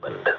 बंद.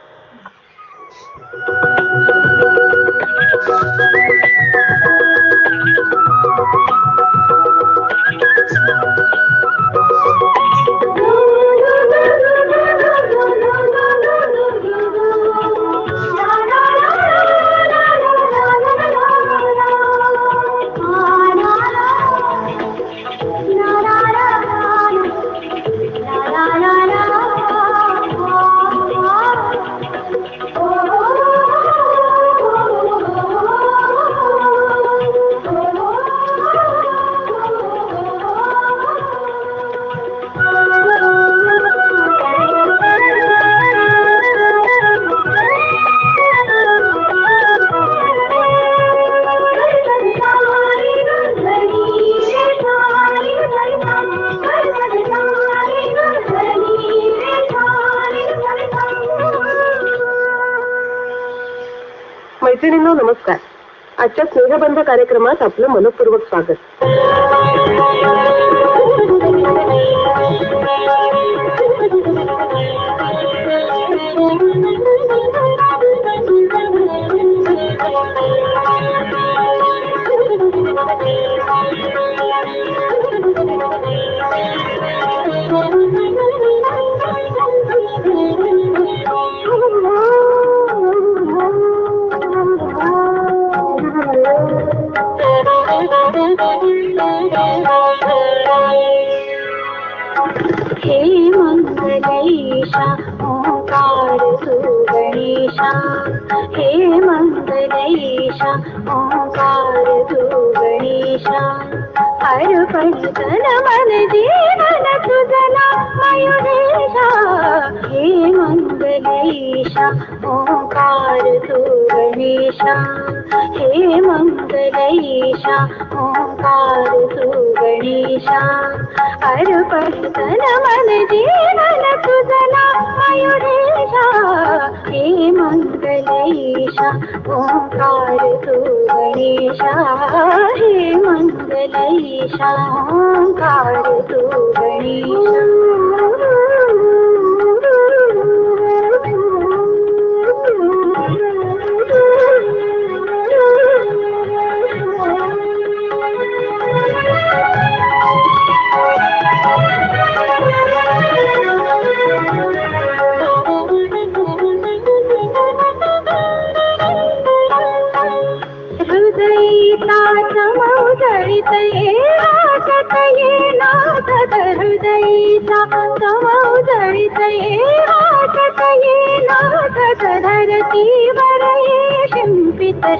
मैत्रिणींनो नमस्कार. आजच्या स्नेहबंध कार्यक्रमात आपलं मनपूर्वक स्वागत. हे मंगलेशा ओंकार तू गणेशा, हे मंगलेशा ओंकार तू गणेशा. अर्पण तन मन जीवन तुझला मयुरेशा, हे मंगलेशा ओंकार तू गणेशा, हे मंगलेशा ओंकार तू गणेशा. अर्पण तन मन जीवन तुझला मयुरेशा, हे मंगलेशा ओंकार तू गणेशा, हे मंगलेशा ओंकार तू गणेशा.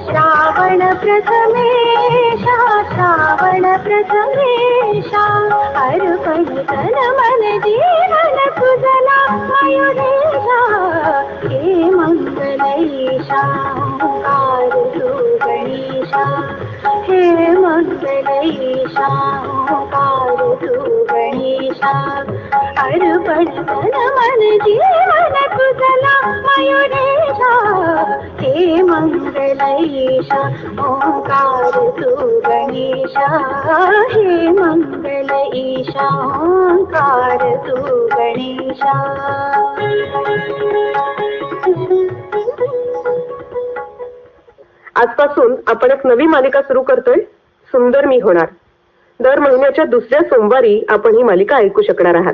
श्रावण प्रथमेशा, श्रावण प्रथमेशा. अर्पण तन मन जीवन तुझला मयुरेशा, हे मंगलेशा ओंकार तू गणेशा, हे मंगलेशा ओंकार तू गणेशा. अर्पण तन मन जीवन तुझला मयुरेशा, हे मंगलेशा ओंकार तू गणेशा, हे मंगलेशा ओंकार तू गणेशा. आजपासून आपण एक नवी मालिका सुरू करतोय, सुंदर मी होणार. दर महिन्याच्या दुसऱ्या सोमवारी आपण ही मालिका ऐकू शकणार आहात.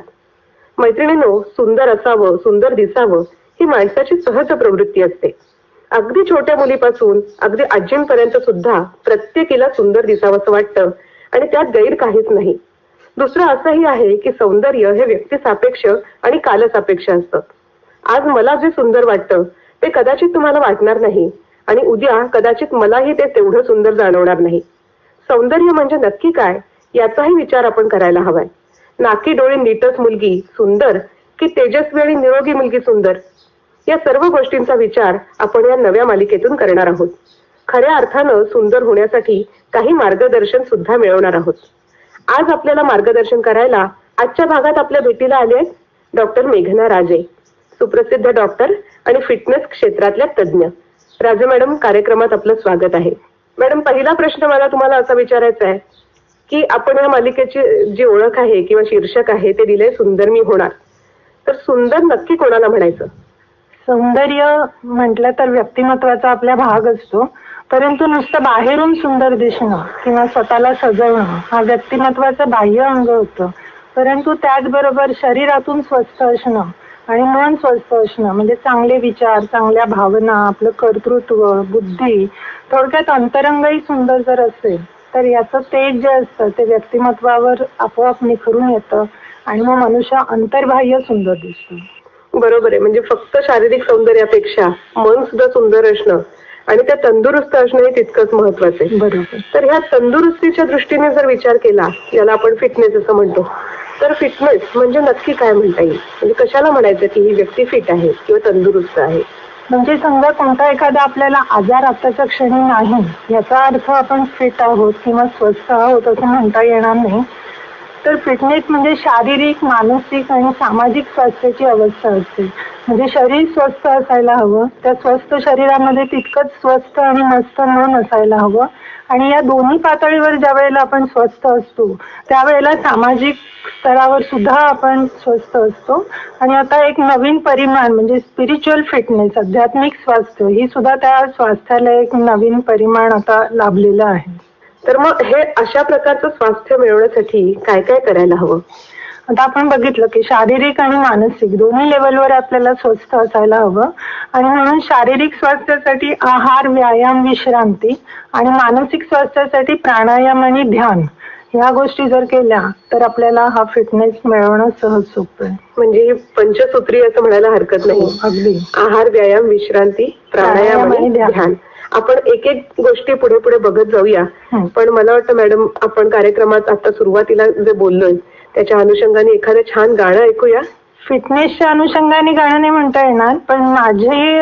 मैत्रिणींनो, सुंदर असावं, सुंदर दिसावं ही माणसाची सहज प्रवृत्ती असते. अगदी छोट्या मुलीपासून अगदी आजींपर्यंत सुद्धा प्रत्येकीला सुंदर दिसावंसं वाटतं आणि त्यात गैर काहीच नाही. दुसरं असंही आहे की सौंदर्य हे व्यक्तिसापेक्ष आणि कालसापेक्ष असतं. आज मला जे सुंदर वाटतं ते कदाचित तुम्हाला वाटणार नाही आणि उद्या कदाचित मलाही ते तेवढं सुंदर जाणवणार नाही. सौंदर्य म्हणजे नक्की काय याचाही विचार आपण करायला हवाय. नाकी डोळे नीटच मुलगी सुंदर की तेजस्वी आणि निरोगी मुलगी सुंदर, या सर्व गोष्टींचा विचार आपण या नव्या मालिकेतून करणार आहोत. खऱ्या अर्थानं सुंदर होण्यासाठी काही मार्गदर्शन सुद्धा मिळवणार आहोत. आज आपल्याला मार्गदर्शन करायला आजच्या भागात आपल्या भेटीला आले आहेत डॉक्टर मेघना राजे, सुप्रसिद्ध डॉक्टर आणि फिटनेस क्षेत्रातल्या तज्ज्ञ. राजे मॅडम, कार्यक्रमात आपलं स्वागत आहे. मॅडम, पहिला प्रश्न मला तुम्हाला असा विचारायचा आहे की आपण या मालिकेची जी ओळख आहे किंवा शीर्षक आहे ते दिले सुंदर मी होणार, तर सुंदर नक्की कोणाला म्हणायचं? सौंदर्य म्हटलं तर व्यक्तिमत्वाचा आपला भाग असतो, परंतु नुसतं बाहेरून सुंदर दिसणं किंवा स्वतःला सजवणं हा व्यक्तिमत्वाचं बाह्य अंग होतं. परंतु त्याचबरोबर शरीरातून स्वस्थ असणं आणि मन स्वस्थ असणं म्हणजे चांगले विचार, चांगल्या भावना, आपलं कर्तृत्व, बुद्धी, थोडक्यात अंतरंगही सुंदर जर असेल तर याचं तेज जे असतं ते व्यक्तिमत्वावर आपोआप निखरून येतं आणि मग मनुष्य अंतर्बाह्य सुंदर दिसतो. बरोबर आहे. म्हणजे फक्त शारीरिक सौंदर्यापेक्षा मन सुद्धा सुंदर असणं आणि त्या तंदुरुस्त असणं हे तितकंच महत्वाचं आहे. बरोबर. तर ह्या तंदुरुस्तीच्या दृष्टीने जर विचार केला, याला आपण फिटनेस असं म्हणतो, तर फिटनेस म्हणजे नक्की काय म्हणता येईल? म्हणजे कशाला म्हणायचं की ही व्यक्ती फिट आहे किंवा तंदुरुस्त आहे? म्हणजे समजा कोणता एखादा आपल्याला आजार आताच्या क्षणी नाही याचा अर्थ आपण फिट आहोत किंवा स्वस्थ आहोत असं म्हणता येणार नाही. तर फिटनेस म्हणजे शारीरिक, मानसिक आणि सामाजिक स्वास्थ्याची अवस्था असते. म्हणजे शरीर स्वस्थ असायला हवं, त्या स्वस्थ शरीरामध्ये तितकंच स्वस्थ आणि मस्त मन असायला हवं आणि या दोन्ही पातळीवर ज्या वेळेला आपण स्वस्थ असतो त्यावेळेला सामाजिक स्तरावर सुद्धा आपण स्वस्थ असतो. आणि आता एक नवीन परिमाण म्हणजे स्पिरिच्युअल फिटनेस, आध्यात्मिक स्वास्थ्य, ही सुद्धा त्या स्वास्थ्याला एक नवीन परिमाण आता लाभलेलं आहे. तर मग हे अशा प्रकारचं स्वास्थ्य मिळवण्यासाठी काय काय करायला हवं? आता आपण बघितलं की शारीरिक आणि मानसिक दोन्ही लेवलवर आपल्याला स्वस्थ असायला हवं आणि म्हणून शारीरिक स्वास्थ्यासाठी आहार, व्यायाम, विश्रांती आणि मानसिक स्वास्थ्यासाठी प्राणायाम आणि ध्यान ह्या गोष्टी जर केल्या तर आपल्याला हा फिटनेस मिळवणं सहज सोपं आहे. म्हणजे पंचसूत्री असं म्हणायला हरकत नाही. अगदी. आहार, व्यायाम, विश्रांती, प्राणायाम आणि ध्यान. आपण एक एक गोष्टी पुढे पुढे बघत जाऊया. पण मला वाटतं मॅडम आपण कार्यक्रमात आता सुरुवातीला जे बोललोय त्याच्या अनुषंगाने एखादं छान गाणं ऐकूया. फिटनेसच्या अनुषंगाने गाणं नाही म्हणता येणार, पण माझी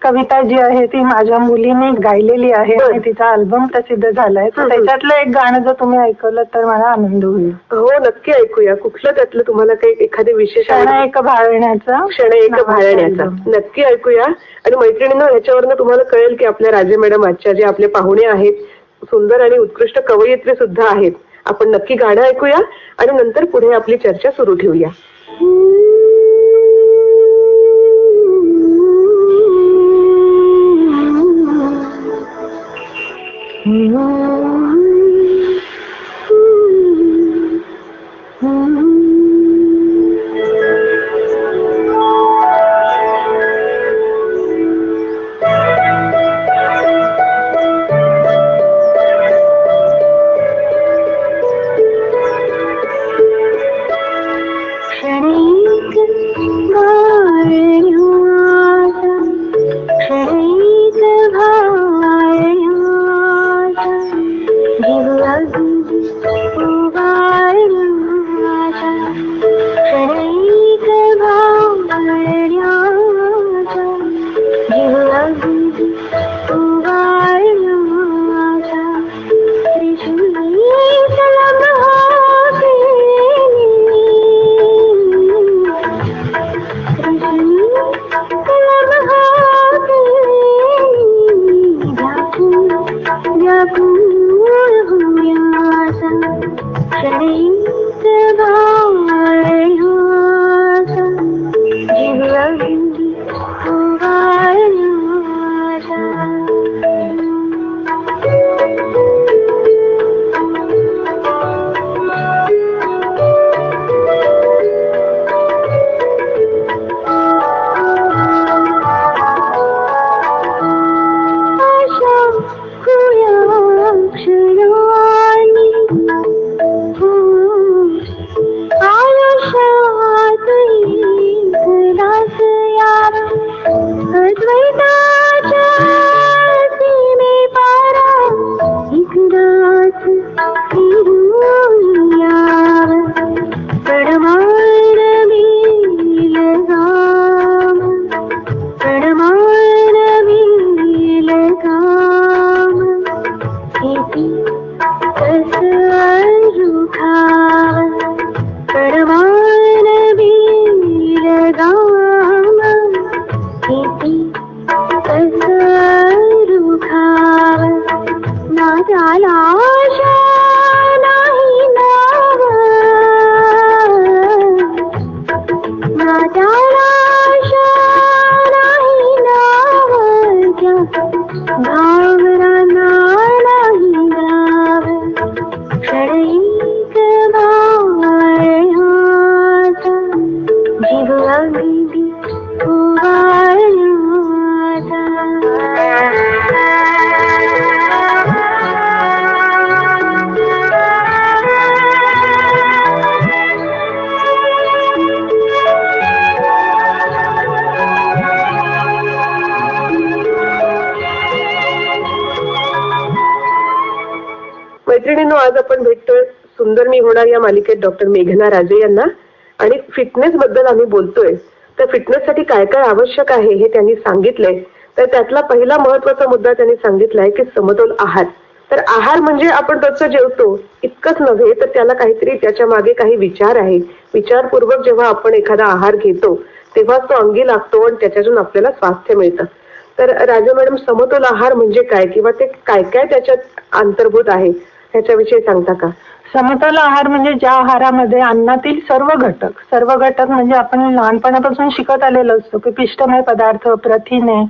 कविता जी आहे ती माझ्या मुलीने गायलेली आहे आणि तिचा अल्बम प्रसिद्ध झालाय. त्याच्यातलं एक गाणं जर तुम्ही ऐकलं तर मला आनंद होईल. हो, नक्की ऐकूया. कुठलं त्यातलं तुम्हाला काही एखादे विशेष? क्षण एक भाळण्याचा. क्षण एक भाळण्याचा नक्की ऐकूया. आणि मैत्रिणींनो, ह्याच्यावरनं तुम्हाला कळेल की आपल्या राजे मॅडम आजच्या जे आपले पाहुणे आहेत सुंदर आणि उत्कृष्ट कवयित्री सुद्धा आहेत. आपण नक्की गाणं ऐकूया आणि नंतर पुढे आपली चर्चा सुरू ठेवूया. मैत्रिणींनो, आज आपण भेटतोय सुंदर मी होणार या मालिकेत डॉक्टर मेघना राजे यांना. आणि फिटनेस बद्दल आम्ही बोलतोय. तर फिटनेससाठी काय काय आवश्यक आहे हे त्यांनी सांगितलंय. तर त्यातला पहिला महत्वाचा मुद्दा त्यांनी सांगितलाय की समतोल आहार. तर आहार म्हणजे आपण रोजचं जेवतो इतकंच नव्हे तर त्याला काहीतरी त्याच्या मागे काही विचार आहे. विचारपूर्वक जेव्हा आपण एखादा आहार घेतो तेव्हा तो अंगी लागतो आणि त्याच्यातून आपल्याला स्वास्थ्य मिळतं. तर राजा मॅडम, समतोल आहार म्हणजे काय किंवा ते काय काय त्याच्यात अंतर्भूत आहे ह्याच्याविषयी सांगता का? समतोल आहार म्हणजे ज्या आहारामध्ये अन्नातील सर्व घटक म्हणजे आपण लहानपणापासून शिकत आलेलो असतो की पिष्टमय पदार्थ, प्रथिने,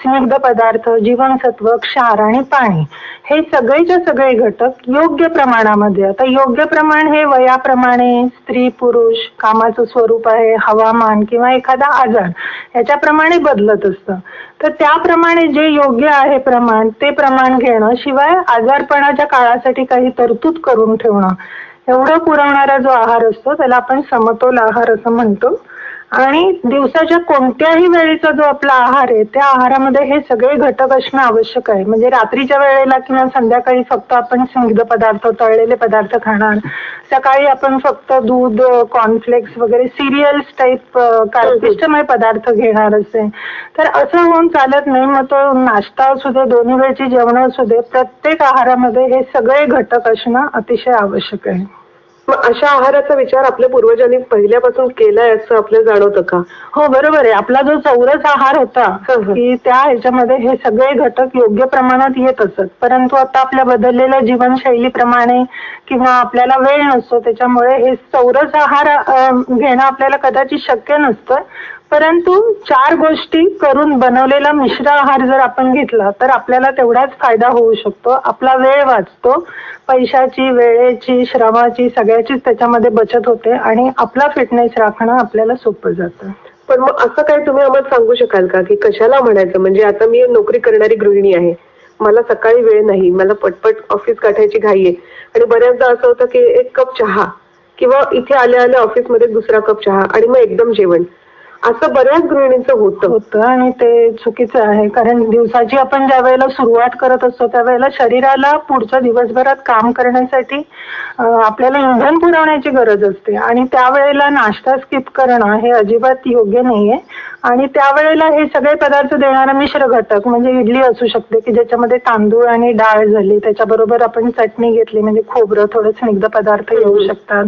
स्निग्ध पदार्थ, जीवनसत्व, क्षार आणि पाणी हे सगळेच्या सगळे घटक योग्य प्रमाणामध्ये. आता योग्य प्रमाण हे वयाप्रमाणे, स्त्री पुरुष, कामाचं स्वरूप आहे, हवामान किंवा एखादा आजार याच्याप्रमाणे बदलत असतं. तर त्याप्रमाणे जे योग्य आहे प्रमाण ते प्रमाण घेणं, शिवाय आजारपणाच्या काळासाठी काही तरतूद करून ठेवणं, एवढं पुरवणारा जो आहार असतो त्याला आपण समतोल आहार असं म्हणतो. आणि दिवसाच्या कोणत्याही वेळेचा जो आपला आहार आहे त्या आहारामध्ये हे सगळे घटक असणं आवश्यक आहे. म्हणजे रात्रीच्या वेळेला किंवा संध्याकाळी फक्त आपण स्निग्ध पदार्थ, तळलेले पदार्थ खाणार, सकाळी आपण फक्त दूध, कॉर्नफ्लेक्स वगैरे सिरियल्स टाईप पिष्टमय पदार्थ घेणार असे तर असं होऊन चालत नाही. मग तो नाश्ता असू दे, दोन्ही वेळची जेवण असू दे, प्रत्येक आहारामध्ये हे सगळे घटक असणं अतिशय आवश्यक आहे. मग अशा आहाराचा विचार आपल्या पूर्वजांनी पहिल्यापासून केलाय असं आपल्याला जाणवतं का? हो, बरोबर आहे. आपला जो चौरस आहार होता की त्या ह्याच्यामध्ये हे सगळे घटक योग्य प्रमाणात येत असत. परंतु आता आपल्या बदललेल्या जीवनशैलीप्रमाणे किंवा आपल्याला वेळ नसतो त्याच्यामुळे हे चौरस आहार घेणं आपल्याला कदाचित शक्य नसतं. परंतु 4 गोष्टी करून बनवलेला मिश्र आहार जर आपण घेतला तर आपल्याला तेवढाच फायदा होऊ शकतो. आपला वेळ वाचतो, पैशाची, वेळेची, श्रमाची सगळ्याचीच त्याच्यामध्ये बचत होते आणि आपला फिटनेस राखणं आपल्याला सोपं जातं. पण मग असं काही तुम्ही आम्हाला सांगू शकाल का की कशाला म्हणायचं? म्हणजे आता मी नोकरी करणारी गृहिणी आहे, मला सकाळी वेळ नाही, मला पटपट ऑफिस गाठायची घाई आहे आणि बऱ्याचदा असं होतं की 1 कप चहा किंवा इथे आल्या आल्या ऑफिसमध्ये 2रा कप चहा आणि मग एकदम जेवण, असं बऱ्याच गृहिणींचं होतं. आणि ते चुकीचं आहे. कारण दिवसाची आपण ज्या वेळेला सुरुवात करत असतो त्यावेळेला शरीराला पुढच्या दिवसभरात काम करण्यासाठी आपल्याला इंधन पुरवण्याची गरज असते आणि त्यावेळेला नाश्ता स्किप करणं हे अजिबात योग्य नाहीये. आणि त्यावेळेला हे सगळे पदार्थ देणारा मिश्र घटक म्हणजे इडली असू शकते की ज्याच्यामध्ये तांदूळ आणि डाळ झाली, त्याच्याबरोबर आपण चटणी घेतली म्हणजे खोबरं, थोडं स्निग्ध पदार्थ येऊ शकतात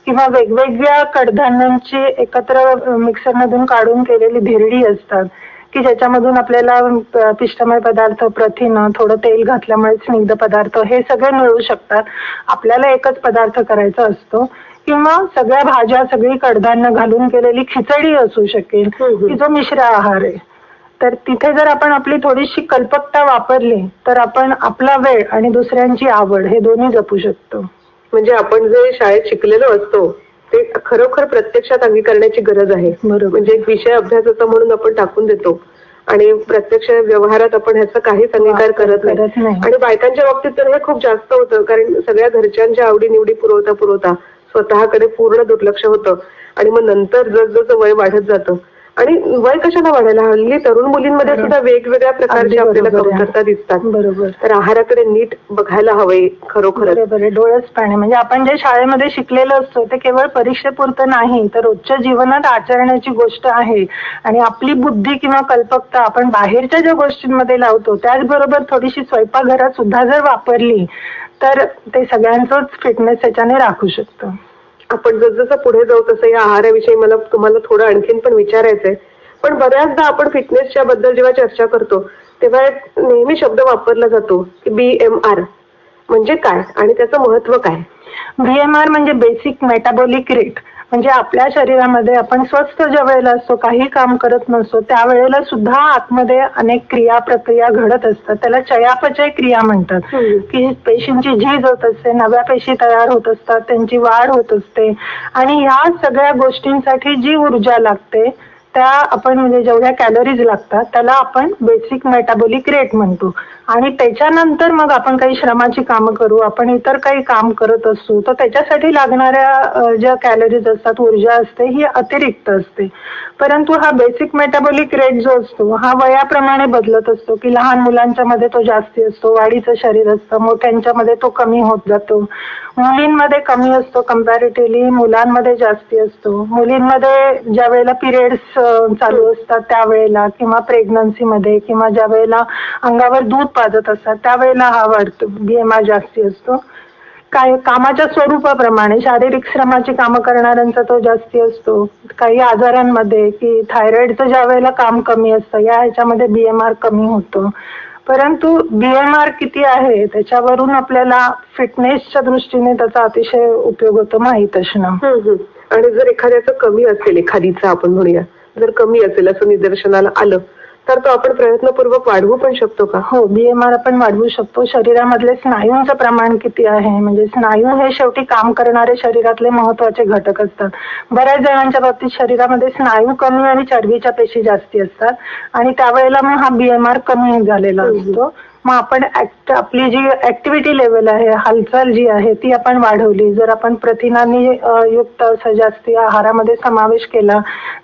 किंवा वेगवेगळ्या कडधान्यांची एकत्र मिक्सरमधून काढून केलेली धिरडी असतात की ज्याच्यामधून आपल्याला पिष्टमय पदार्थ, प्रथिनं, थोडं तेल घातल्यामुळे स्निग्ध पदार्थ हे सगळे मिळू शकतात. आपल्याला एकच पदार्थ करायचा असतो. किंवा सगळ्या भाज्या, सगळी कडधान्य घालून केलेली खिचडी असू शकेल की जो मिश्र आहार आहे. तर तिथे जर आपण आपली थोडीशी कल्पकता वापरली तर आपण आपला वेळ आणि दुसऱ्यांची आवड हे दोन्ही जपू शकतो. म्हणजे आपण जे शाळेत शिकलेलो असतो ते खरोखर प्रत्यक्षात अंगीकारण्याची गरज आहे. म्हणजे एक विषय अभ्यासाचा म्हणून आपण टाकून देतो आणि प्रत्यक्ष व्यवहारात आपण ह्याचा काहीच अंगीकार करत नाही. आणि बायकांच्या बाबतीत तर हे खूप जास्त होतं, कारण सगळ्या घरच्यांच्या आवडीनिवडी पुरवता स्वतःकडे पूर्ण दुर्लक्ष होतं. आणि मग नंतर जसं वय वाढत जातं आणि वय कशाला वाढायला, हल्ली तरुण मुलींमध्ये सुद्धा वेगवेगळ्या प्रकारचे आपल्याला कमतरता दिसतात. बरोबर. तर आहाराकडे नीट बघायला हवंय खरोखर. बरोबर, डोळस पाणी. म्हणजे आपण जे शाळेमध्ये शिकलेलं असतो ते केवळ परीक्षेपुरतं नाही तर रोजच्या जीवनात आचरण्याची गोष्ट आहे. आणि आपली बुद्धी किंवा कल्पकता आपण बाहेरच्या ज्या गोष्टींमध्ये लावतो त्याचबरोबर थोडीशी स्वयंपाकघरात सुद्धा जर वापरली तर ते सगळ्यांचंच फिटनेस याच्याने राखू शकतं. आपण जसं पुढे जाऊ तसं या आहाराविषयी मला तुम्हाला थोडं आणखीन पण विचारायचंय. पण बऱ्याचदा आपण फिटनेसच्या बद्दल जेव्हा चर्चा करतो तेव्हा एक नेहमी शब्द वापरला जातो की BMR म्हणजे काय आणि त्याचं महत्व काय? BMR म्हणजे बेसिक मेटाबॉलिक रेट. म्हणजे आपल्या शरीरामध्ये आपण स्वस्थ ज्या वेळेला असतो, काही काम करत नसतो त्यावेळेला सुद्धा आतमध्ये अनेक क्रिया प्रक्रिया घडत असतात. त्याला चयापचय क्रिया म्हणतात की पेशींची झीज होत असते, नव्या पेशी तयार होत असतात, त्यांची वाढ होत असते आणि ह्या सगळ्या गोष्टींसाठी जी ऊर्जा लागते त्या आपण म्हणजे जेवढ्या कॅलरीज लागतात त्याला आपण बेसिक मेटाबॉलिक रेट म्हणतो. आणि त्याच्यानंतर मग आपण काही श्रमाची कामं करू, आपण इतर काही काम करत असतो, तर त्याच्यासाठी लागणाऱ्या ज्या कॅलरीज असतात, ऊर्जा असते, ही अतिरिक्त असते. परंतु हा बेसिक मेटाबॉलिक रेट जो असतो हा वयाप्रमाणे बदलत असतो, की लहान मुलांच्या मध्ये तो जास्ती असतो, वाढीचं शरीर असतं, मोठ्यांच्या मध्ये तो कमी होत जातो. मुलींमध्ये कमी असतो कम्पॅरेटिव्हली, मुलांमध्ये जास्ती असतो. मुलींमध्ये ज्या वेळेला पिरियड्स चालू असतात त्यावेळेला, किंवा प्रेग्नन्सीमध्ये, किंवा ज्या वेळेला अंगावर दूध पाजत असतात त्यावेळेला हा वाढतो, BMI जास्ती असतो. काही कामाच्या स्वरूपाप्रमाणे शारीरिक श्रमाची कामं करणाऱ्यांचा तो जास्ती असतो. काही आजारांमध्ये की थायरॉइडचं ज्या वेळेला काम कमी असतं या ह्याच्यामध्ये BMR कमी होतो. परंतु BMR किती आहे त्याच्यावरून आपल्याला फिटनेसच्या दृष्टीने त्याचा अतिशय उपयोग होतो माहीत असणं. आणि जर एखाद्याचं कमी असेल, एखादीचं आपण म्हणूया जर कमी असेल असं निदर्शनाला आलं तर तो आपण प्रयत्नपूर्वक वाढवू पण शकतो का? हो, BMR आपण वाढवू शकतो. शरीरामधले स्नायूंचं प्रमाण किती आहे, म्हणजे स्नायू हे शेवटी काम करणारे शरीरातले महत्वाचे घटक असतात. बऱ्याच जणांच्या बाबतीत शरीरामध्ये स्नायू कमी आणि चरबीच्या पेशी जास्ती असतात आणि त्यावेळेला मग हा BMR कमी झालेला असतो. मग आपण आपली जी ऍक्टिव्हिटी लेवल आहे, हालचाल जी आहे ती आपण वाढवली, जर आपण प्रथिनांनी युक्त असं जास्ती आहारामध्ये समावेश केला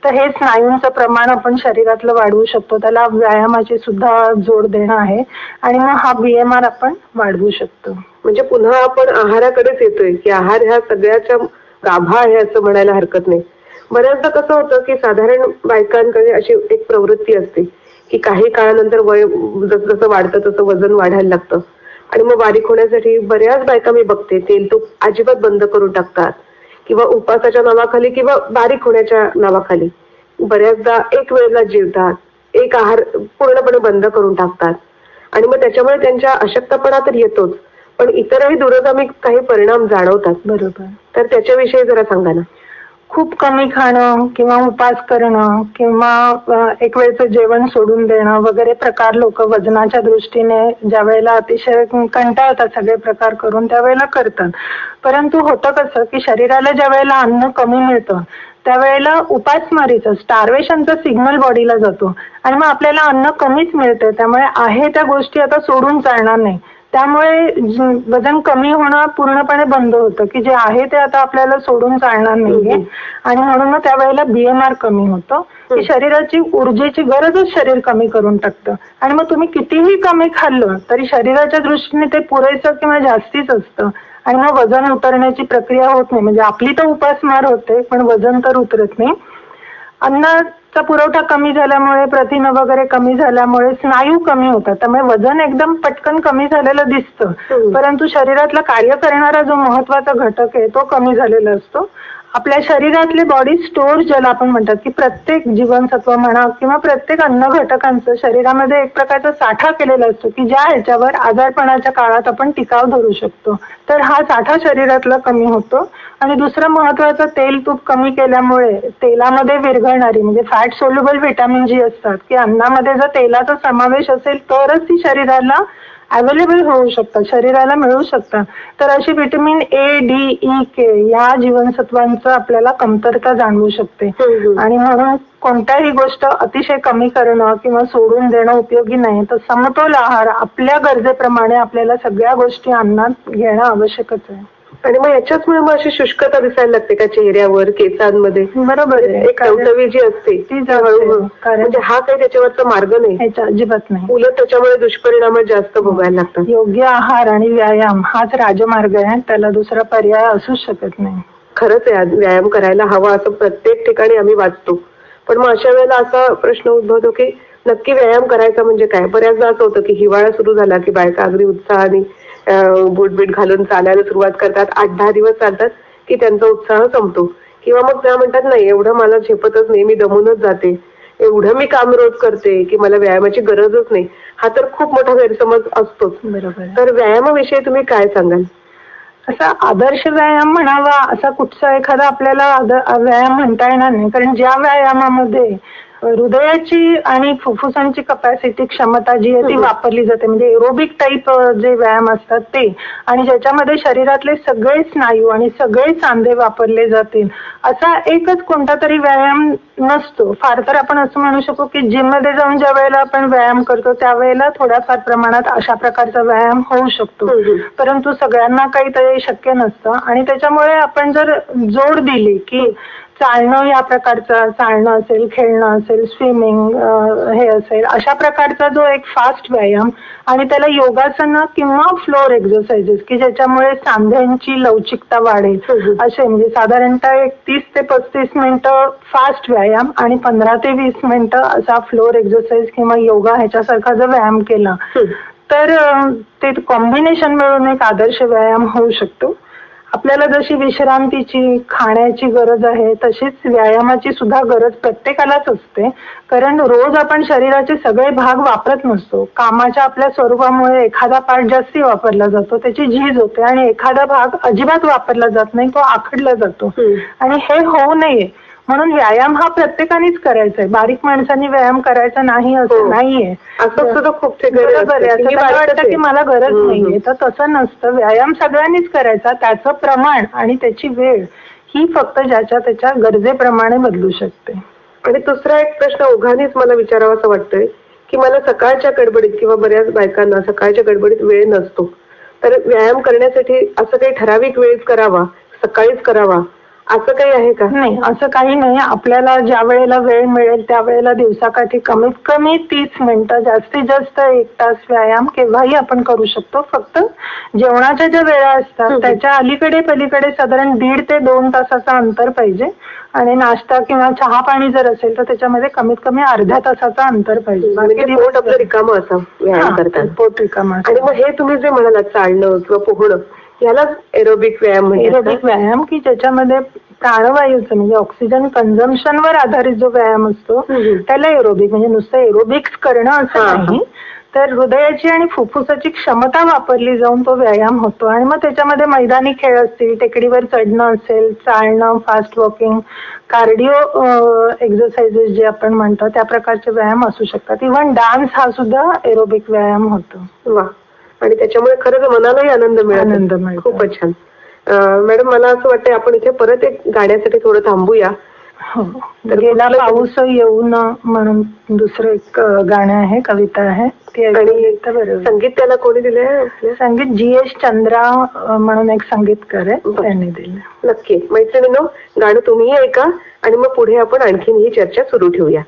तर हे स्नायूंचं प्रमाण आपण शरीरातलं वाढवू शकतो. त्याला व्यायामाची सुद्धा जोड देणं आहे आणि मग हा BMR आपण वाढवू शकतो. म्हणजे पुन्हा आपण आहाराकडेच येतोय की आहार ह्या सगळ्याच्या गाभा आहे असं म्हणायला हरकत नाही. बऱ्याचदा कसं होतं की साधारण बायकांकडे अशी एक प्रवृत्ती असते की काही काळानंतर वय जसं वाढतं तसं वजन वाढायला लागतं आणि मग बारीक होण्यासाठी बऱ्याच बायका मी बघते तेल तूप अजिबात बंद करून टाकतात किंवा उपासाच्या नावाखाली किंवा बारीक होण्याच्या नावाखाली बऱ्याचदा एक वेळेला जेवतात, एक आहार पूर्णपणे बंद करून टाकतात आणि मग त्याच्यामुळे त्यांच्या अशक्तपणा तर येतोच पण इतरही दूरगामी काही परिणाम जाणवतात. बरोबर. तर त्याच्याविषयी जरा सांगा ना. खूप कमी खाणं किंवा उपास करणं किंवा एक वेळचं जेवण सोडून देणं वगैरे प्रकार लोक वजनाच्या दृष्टीने ज्या वेळेला अतिशय कंटाळतात सगळे प्रकार करून त्यावेळेला करतात. परंतु होतं कसं की शरीराला ज्या वेळेला अन्न कमी मिळतं त्यावेळेला उपासमारीचं स्टार्वेशनचा सिग्नल बॉडीला जातो आणि मग आपल्याला अन्न कमीच मिळतं, त्यामुळे आहे त्या गोष्टी आता सोडून चालणार नाही. त्यामुळे वजन कमी होणं पूर्णपणे बंद होतं की जे आहे ते आता आपल्याला सोडून चालणार नाहीये आणि म्हणून मग त्यावेळेला BMR कमी होतं की शरीराची ऊर्जेची गरजच शरीर कमी करून टाकतं आणि मग तुम्ही कितीही कमी खाल्लं तरी शरीराच्या दृष्टीने ते पुरेसं किंवा जास्तीच असतं आणि मग वजन उतरण्याची प्रक्रिया होत नाही. म्हणजे आपली तर उपासमार होते पण वजन तर उतरत नाही. अन्नाचा पुरवठा कमी झाल्यामुळे, प्रथिनं वगैरे कमी झाल्यामुळे स्नायू कमी होतात, त्यामुळे वजन एकदम पटकन कमी झालेलं दिसतं परंतु शरीरातला कार्य करणारा जो महत्वाचा घटक आहे तो कमी झालेला असतो. आपल्या शरीरातले बॉडी स्टोअर ज्याला आपण म्हणतात की प्रत्येक जीवनसत्व म्हणा किंवा प्रत्येक अन्न घटकांचं शरीरामध्ये एक प्रकारचा साठा केलेला असतो की ज्या ह्याच्यावर आजारपणाच्या काळात आपण टिकाव धरू शकतो. तर हा साठा शरीरातला कमी होतो. आणि दुसरं महत्वाचं तेल तूप कमी केल्यामुळे तेलामध्ये विरघळणारी म्हणजे फॅट सोल्युबल व्हिटॅमिन जी असतात की अन्नामध्ये जर तेलाचा समावेश असेल तरच ती शरीराला अवेलेबल होऊ शकतात, शरीराला मिळू शकतात. तर अशी vitamin A, D, E, K या जीवनसत्वांचं आपल्याला कमतरता जाणवू शकते आणि म्हणून कोणत्याही गोष्ट अतिशय कमी करणं किंवा सोडून देणं उपयोगी नाही. तर समतोल आहार आपल्या गरजेप्रमाणे आपल्याला सगळ्या गोष्टी अन्नात घेणं आवश्यकच आहे. आणि मग याच्याचमुळे मग अशी शुष्कता दिसायला लागते का चेहऱ्यावर, केसांमध्ये? बरोबर आहे. एक टवटवी जी असते ती हळूहळू, म्हणजे हा काही त्याच्यावरचा मार्ग नाही, ह्याचा अजिबात नाही. उलट त्याच्यामुळे दुष्परिणाम जास्त भोगायला लागतात. योग्य आहार आणि व्यायाम हाच राजमार्ग आहे, त्याला दुसरा पर्याय असूच शकत नाही. खरंच आहे, व्यायाम करायला हवा असं प्रत्येक ठिकाणी आम्ही वाचतो. पण मग अशा वेळेला असा प्रश्न उद्भवतो की नक्की व्यायाम करायचा म्हणजे काय? बऱ्याचदा असं होतं की हिवाळा सुरू झाला की बायका अगदी उत्साहाने बूट घालून चालायला सुरुवात करतात, 8-10 दिवस चालतात की त्यांचा उत्साह संपतो किंवा मग त्या म्हणतात नाही एवढं मला झेपतच नाही, मी दमूनच जाते, एवढं मी काम रोज करते की मला व्यायामाची गरजच नाही. हा तर खूप मोठा गैरसमज असतोच. बरोबर. तर व्यायामाविषयी तुम्ही काय सांगाल? असा आदर्श व्यायाम म्हणावा असा कुठचा एखादा आपल्याला व्यायाम म्हणता येणार नाही, कारण ज्या व्यायामामध्ये हृदयाची आणि फुफ्फुसांची कपॅसिटी क्षमता जी आहे ती वापरली जाते. म्हणजे एरोबिक टाईप जे व्यायाम असतात ते, आणि ज्याच्यामध्ये शरीरातले सगळे स्नायू आणि सगळे सांधे वापरले जातील असा एकच कोणता तरी व्यायाम नसतो. फार तर आपण असं म्हणू शकू की जिम मध्ये जाऊन ज्या वेळेला आपण व्यायाम करतो त्यावेळेला थोड्याफार प्रमाणात अशा प्रकारचा व्यायाम होऊ शकतो, परंतु सगळ्यांना काही ते शक्य नसतं. आणि त्याच्यामुळे आपण जर जोड दिली की चालणं, या प्रकारचं चालणं असेल, खेळणं असेल, स्विमिंग हे असेल, अशा प्रकारचा जो एक फास्ट व्यायाम, आणि त्याला योगासनं किंवा फ्लोर एक्सरसाइजेस की ज्याच्यामुळे सांध्यांची लवचिकता वाढेल असे, म्हणजे साधारणतः 30 ते 35 मिनिटं फास्ट व्यायाम आणि 15 ते 20 मिनिटं असा फ्लोर एक्सरसाइज किंवा योगा ह्याच्यासारखा जर व्यायाम केला तर ते कॉम्बिनेशन मिळून एक आदर्श व्यायाम होऊ शकतो. आपल्याला जशी विश्रांतीची, खाण्याची गरज आहे तशीच व्यायामाची सुद्धा गरज प्रत्येकालाच असते, कारण रोज आपण शरीराचे सगळे भाग वापरत नसतो. कामाच्या आपल्या स्वरूपामुळे एखादा पार्ट जास्ती वापरला जातो, त्याची झीज होते, आणि एखादा भाग अजिबात वापरला जात नाही, तो आखडला जातो. आणि हे होऊ नये म्हणून व्यायाम हा प्रत्येकानेच करायचा आहे. बारीक माणसांनी व्यायाम करायचा नाही असं नाहीये. बरोबर आहे. असं मला वाटतं की मला गरज नाहीये, तर तसं नसतं. व्यायाम सगळ्यांनीच करायचा. त्याचं प्रमाण आणि त्याची वेळ ही फक्त ज्याच्या त्याच्या गरजेप्रमाणे बदलू शकते. आणि दुसरा एक प्रश्न ओघानेच मला विचारावा असं वाटतोय की मला सकाळच्या गडबडीत किंवा बऱ्याच बायकांना सकाळच्या गडबडीत वेळ नसतो, तर व्यायाम करण्यासाठी असं काही ठराविक वेळेत करावा, सकाळीच करावा असं काही आहे का? नाही, असं काही नाही. आपल्याला ज्या वेळेला वेळ मिळेल त्यावेळेला दिवसाकाठी कमीत कमी 30 मिनिटं, जास्तीत जास्त 1 तास व्यायाम केव्हाही आपण करू शकतो. फक्त जेवणाच्या ज्या वेळा असतात त्याच्या अलीकडे पलीकडे साधारण 1.5 ते 2 तासाचं अंतर पाहिजे, आणि नाश्ता किंवा चहा पाणी जर असेल तर त्याच्यामध्ये कमीत कमी अर्ध्या तासाचं अंतर पाहिजे. म्हणजे पोट आपलं रिकामं असं व्यायाम करतात. पोट रिकामं. आणि मग हे तुम्ही जे म्हणालात चालणं किंवा पोहणं, यालाच एरोबिक व्यायाम एरोबिक व्यायाम, की ज्याच्यामध्ये प्राणवायूचं म्हणजे ऑक्सिजन कन्झम्पशनवर आधारित जो व्यायाम असतो त्याला एरोबिक, म्हणजे नुसतं एरोबिक्स करणं असं नाही, तर हृदयाची आणि फुफ्फुसाची क्षमता वापरली जाऊन तो व्यायाम होतो. आणि मग त्याच्यामध्ये मैदानी खेळ असतील, टेकडीवर चढणं असेल, चालणं, फास्ट वॉकिंग, कार्डिओ एक्सरसाइजेस जे आपण म्हणतो त्या प्रकारचे व्यायाम असू शकतात. इव्हन डान्स हा सुद्धा एरोबिक व्यायाम होतो. वा, आणि त्याच्यामुळे खरंच मनालाही आनंद मिळतो. खूपच छान. मॅडम, मला असं वाटतं आपण इथे परत एक गाण्यासाठी थोडं थांबूया. गेला पाऊस येऊ न म्हणून दुसरं एक गाणं आहे, कविता आहे ती. आणि संगीत त्याला कोणी दिलंय? संगीत GS चंद्रा म्हणून एक संगीतकार आहे, त्यांनी दिलं. नक्की. मैत्रिणींनो, गाणं तुम्ही ऐका आणि मग पुढे आपण आणखीन ही चर्चा सुरू ठेवूया.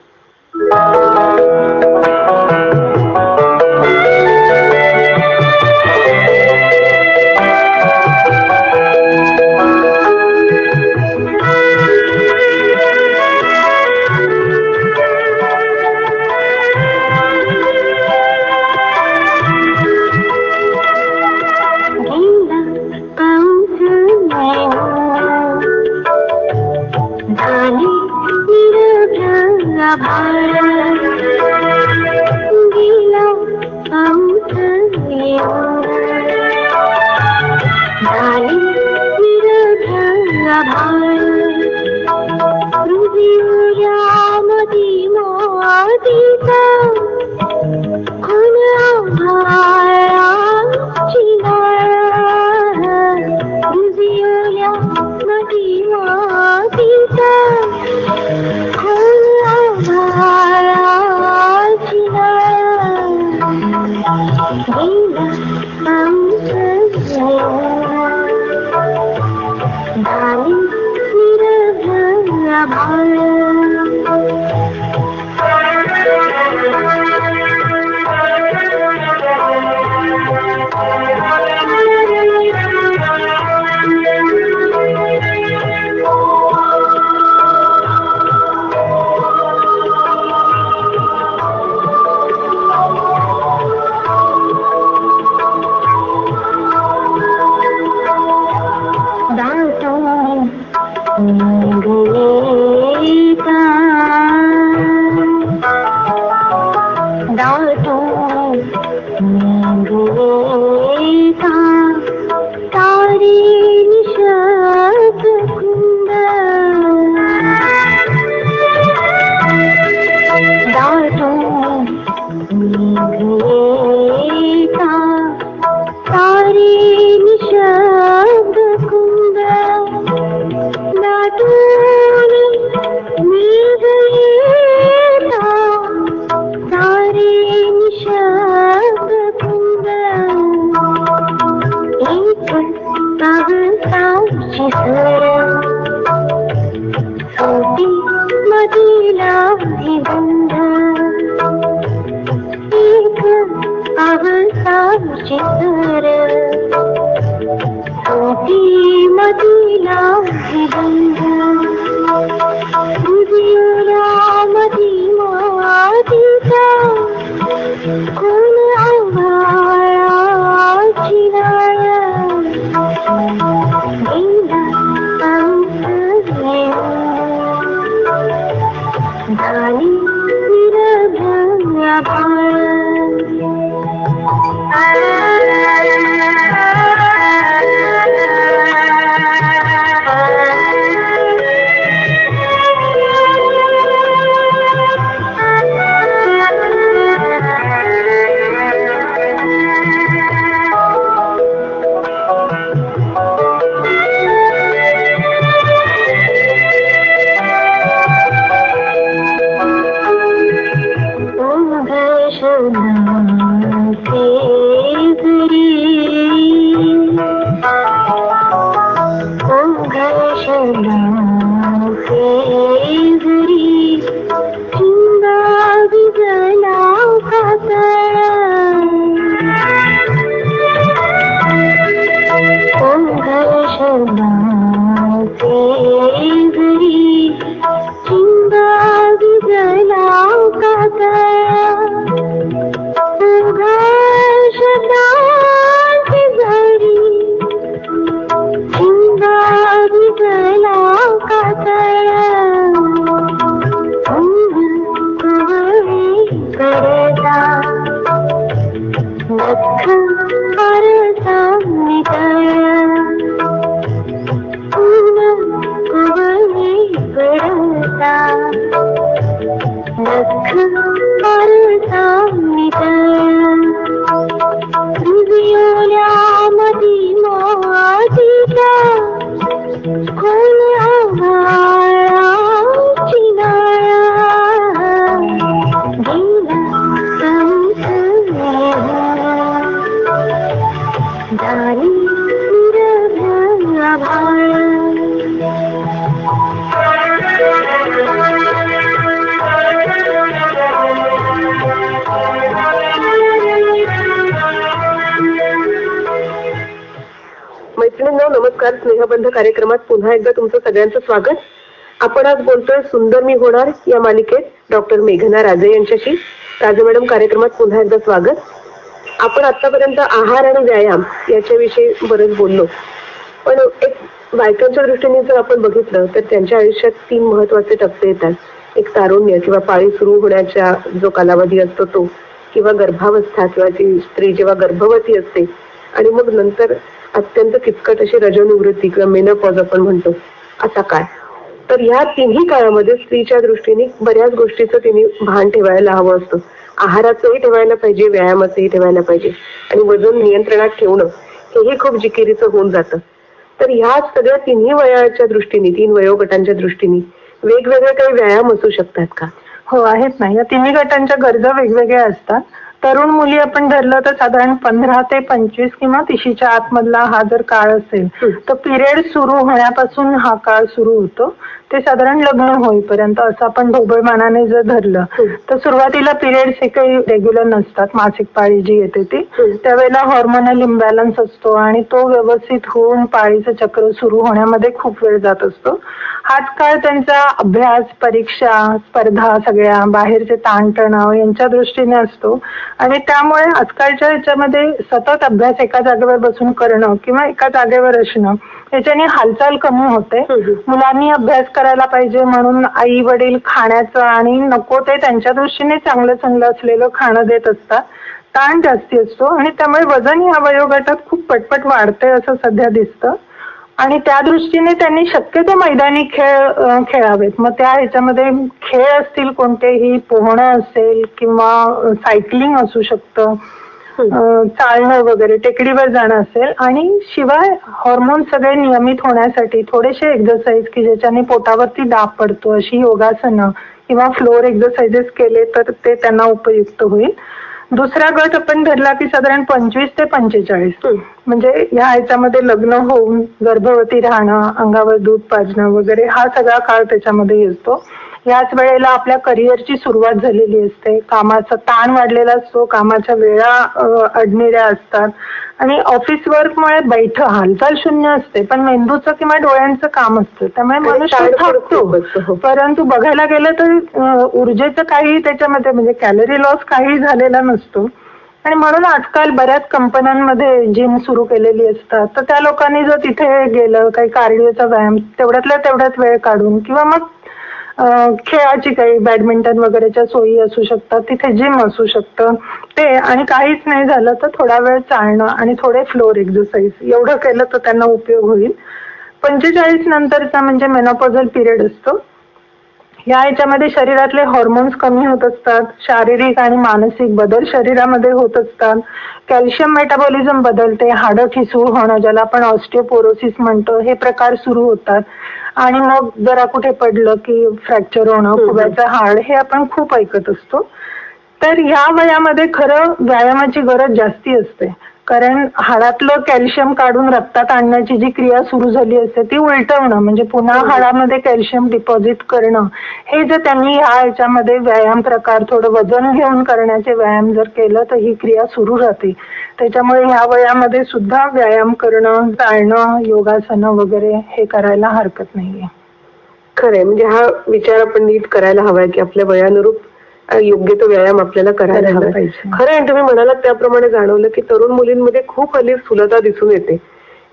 चितर होती मदीना विबंध उजिवला मदी मातीचा कोण आभाळाची नाळ गेला पाऊस झाली निरभ्र आभाळ नमस्कार. स्नेहबंध कार्यक्रमात पुन्हा एकदा तुमचं सगळ्यांचं स्वागत. आपण आज बोलतोय सुंदर मी होणार या मालिकेत डॉक्टर मेघना राजे यांच्याशी. राजे मॅडम, कार्यक्रमात पुन्हा एकदा स्वागत. आपण आतापर्यंत आहार आणि व्यायाम याच्याविषयी बरेच बोललो, पण एक बायकांच्या दृष्टीने जर आपण बघितलं तर त्यांच्या आयुष्यात 3 महत्वाचे टप्पे येतात. एक तारुण्य किंवा पाळी सुरू होण्याचा जो कालावधी असतो तो, किंवा गर्भावस्था किंवा ती स्त्री जेव्हा गर्भवती असते, आणि मग नंतर अत्यंत किचकट अशी रजोनिवृत्ती किंवा मेनोपॉज आपण म्हणतो असा काळ. तर ह्या तिन्ही काळामध्ये स्त्रीच्या दृष्टीने बऱ्याच गोष्टीचं तिने भान ठेवायला हवं असतं. आहाराचंही ठेवायला पाहिजे, व्यायामाचंही ठेवायला पाहिजे, आणि वजन नियंत्रणात ठेवणं हेही खूप जिकिरीचं होऊन जातं. तर ह्या सगळ्या तिन्ही वयाच्या दृष्टीने, 3 वयोगटांच्या दृष्टीने वेगवेगळे काही व्यायाम असू शकतात का? हो, आहेत ना. या तिन्ही गटांच्या गरजा वेगवेगळ्या असतात. तरुण मुली आपण धरलं तर साधारण 15 ते 25 किंवा 30च्या आतमधला हा जर काळ असेल तर पिरियड सुरू होण्यापासून हा काळ सुरू होतो ते साधारण लग्न होईपर्यंत. असं आपण ढोबळमानाने जर धरलं तर सुरुवातीला पिरियड्स हे काही रेग्युलर नसतात. मासिक पाळी जी येते ती, त्यावेळेला हॉर्मोनल इम्बॅलन्स असतो आणि तो व्यवस्थित होऊन पाळीचं चक्र सुरू होण्यामध्ये खूप वेळ जात असतो. हाच काळ त्यांचा अभ्यास, परीक्षा, स्पर्धा, सगळ्या बाहेरचे ताणतणाव यांच्या दृष्टीने असतो. आणि त्यामुळे आजकालच्या ह्याच्यामध्ये सतत अभ्यास एका जागेवर बसून करणं किंवा एका जागेवर असणं याच्याने हालचाल कमी होते. मुलांनी अभ्यास करायला पाहिजे म्हणून आई वडील खाण्याचं आणि नको ते त्यांच्या दृष्टीने चांगलं चांगलं असलेलं खाणं देत असतात. ताण जास्ती असतो आणि त्यामुळे वजन या वयोगटात खूप पटपट वाढते असं सध्या दिसतं. आणि त्या दृष्टीने त्यांनी शक्यतो मैदानी खेळ खेळावेत. मग त्या ह्याच्यामध्ये खेळ असतील कोणतेही, पोहणं असेल किंवा सायकलिंग असू शकतं, चालणं वगैरे, टेकडीवर जाणं असेल. आणि शिवाय हॉर्मोन सगळे नियमित होण्यासाठी थोडेसे एक्सरसाइज की ज्याच्याने पोटावरती दाब पडतो अशी योगासनं किंवा फ्लोअर एक्सरसाइजेस केले तर ते त्यांना उपयुक्त होईल. दुसरा गट आपण धरला की साधारण 25 ते 45, म्हणजे या ह्याच्यामध्ये लग्न होऊन गर्भवती राहणं, अंगावर दूध पाजणं वगैरे हा सगळा काळ त्याच्यामध्ये येतो. याच वेळेला आपल्या करिअरची सुरुवात झालेली असते, कामाचा ताण वाढलेला असतो, कामाच्या वेळा अडलेल्या असतात आणि ऑफिस वर्कमुळे हालचाल शून्य असते, पण मेंदूचं किंवा डोळ्यांचं काम असतं, त्यामुळे मनुष्य थकतो. परंतु बघायला गेलं तर ऊर्जेचं काही त्याच्यामध्ये म्हणजे कॅलरी लॉस काही झालेला नसतो. आणि म्हणून आजकाल बऱ्याच कंपन्यांमध्ये जिम सुरू केलेली असतात, तर त्या लोकांनी जर तिथे गेलं, काही कार्डिओचा व्यायाम तेवढ्यातल्या तेवढ्यात वेळ काढून किंवा मग खेळाची काही बॅडमिंटन वगैरेच्या सोयी असू शकतात, तिथे जिम असू शकतं ते, आणि काहीच नाही झालं तर थोडा वेळ चालणं आणि थोडे फ्लोर एक्सरसाइज एवढं केलं तर त्यांना उपयोग होईल. 45 नंतरचा म्हणजे मेनोपॉझल पिरियड असतो. या ह्याच्यामध्ये शरीरातले हॉर्मोन्स कमी होत असतात, शारीरिक आणि मानसिक बदल शरीरामध्ये होत असतात, कॅल्शियम मेटाबॉलिझम बदलते, हाडं ठिसूळ होणं ज्याला आपण ऑस्टिओपोरोसिस म्हणतो हे प्रकार सुरू होतात आणि मग जरा कुठे पडलं की फ्रॅक्चर होणं, फुग्याचं हाड हे आपण खूप ऐकत असतो. तर ह्या वयामध्ये खरं व्यायामाची गरज जास्ती असते, कारण हाडातलं कॅल्शियम काढून रक्तात आणण्याची जी क्रिया सुरू झाली असते ती उलटवणं म्हणजे पुन्हा हाडामध्ये कॅल्शियम डिपॉझिट करणं, हे जर त्यांनी ह्याच्यामध्ये व्यायाम प्रकार थोडं वजन घेऊन करण्याचे व्यायाम जर केलं तर ही क्रिया सुरू राहते. त्याच्यामुळे ह्या वयामध्ये सुद्धा व्यायाम करणं, चालणं, योगासनं वगैरे हे करायला हरकत नाहीये. खरंय, म्हणजे हा विचार आपण नीट करायला हवाय की आपल्या वयानुरूप योग्य तो व्यायाम आपल्याला करायला हवा पाहिजे. खरं आहे, तुम्ही म्हणालात त्याप्रमाणे जाणवलं की तरुण मुलींमध्ये खूप हल्ली स्थूलता दिसून येते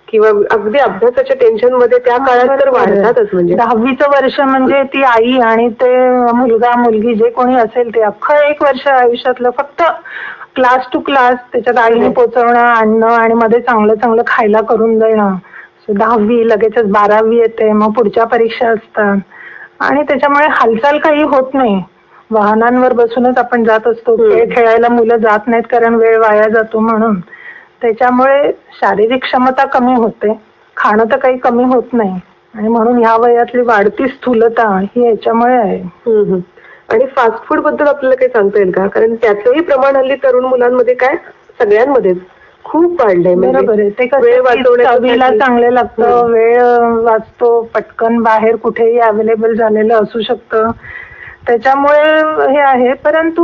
किंवा अगदी अभ्यासाच्या टेन्शन मध्ये त्या काळात तर वाढतातच. म्हणजे 10वीचं वर्ष म्हणजे ती आई आणि ते मुलगा मुलगी जे कोणी असेल ते अख्खं 1 वर्ष आयुष्यातलं फक्त क्लास टू क्लास त्याच्यात आईने पोचवणं, आणणं आणि मध्ये चांगलं चांगलं खायला करून देणं. 10वी लगेचच 12वी येते, मग पुढच्या परीक्षा असतात आणि त्याच्यामुळे हालचाल काही होत नाही. वाहनांवर बसूनच आपण जात असतो, खेळ खेळायला मुलं जात नाहीत कारण वेळ वाया जातो म्हणून. त्याच्यामुळे शारीरिक क्षमता कमी होते, खाणं तर काही कमी होत नाही आणि म्हणून ह्या वयातली वाढती स्थूलता ही याच्यामुळे आहे. आणि फास्ट फूड बद्दल आपल्याला काही सांगता येईल का? कारण त्याचंही प्रमाण हल्ली तरुण मुलांमध्ये काय सगळ्यांमध्येच खूप वाढलंय. बरोबर आहे, ते कसं चवीला चांगलं लागतं, वेळ वाचतो, पटकन बाहेर कुठेही अवेलेबल झालेलं असू शकतं, त्याच्यामुळे हे आहे. परंतु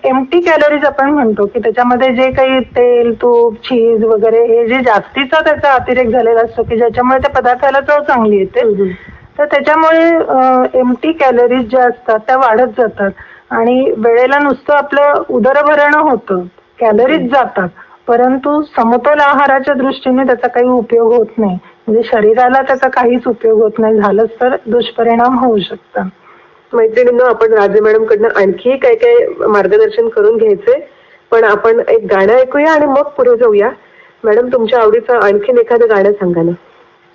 एम्प्टी कॅलरीज आपण म्हणतो की त्याच्यामध्ये जे काही तेल, तूप, चीज वगैरे हे जे जास्तीचा त्याचा अतिरेक झालेला असतो की ज्याच्यामुळे त्या पदार्थाला चव चांगली येते, तर त्याच्यामुळे एम्प्टी कॅलरीज ज्या असतात त्या वाढत जातात आणि वेळेला नुसतं आपलं उदरभरण होतं, कॅलरीज जातात, परंतु समतोल आहाराच्या दृष्टीने त्याचा काही उपयोग होत नाही. म्हणजे शरीराला त्याचा काहीच उपयोग होत नाही, झालंच तर दुष्परिणाम होऊ शकतात. मैत्रिणींनो, आपण राजे मॅडम कडनं आणखी काय काय मार्गदर्शन करून घ्यायचंय, पण आपण एक गाणं ऐकूया आणि मग पुढे जाऊया. मॅडम, तुमच्या आवडीचं आणखीन एखादं गाणं सांगा ना.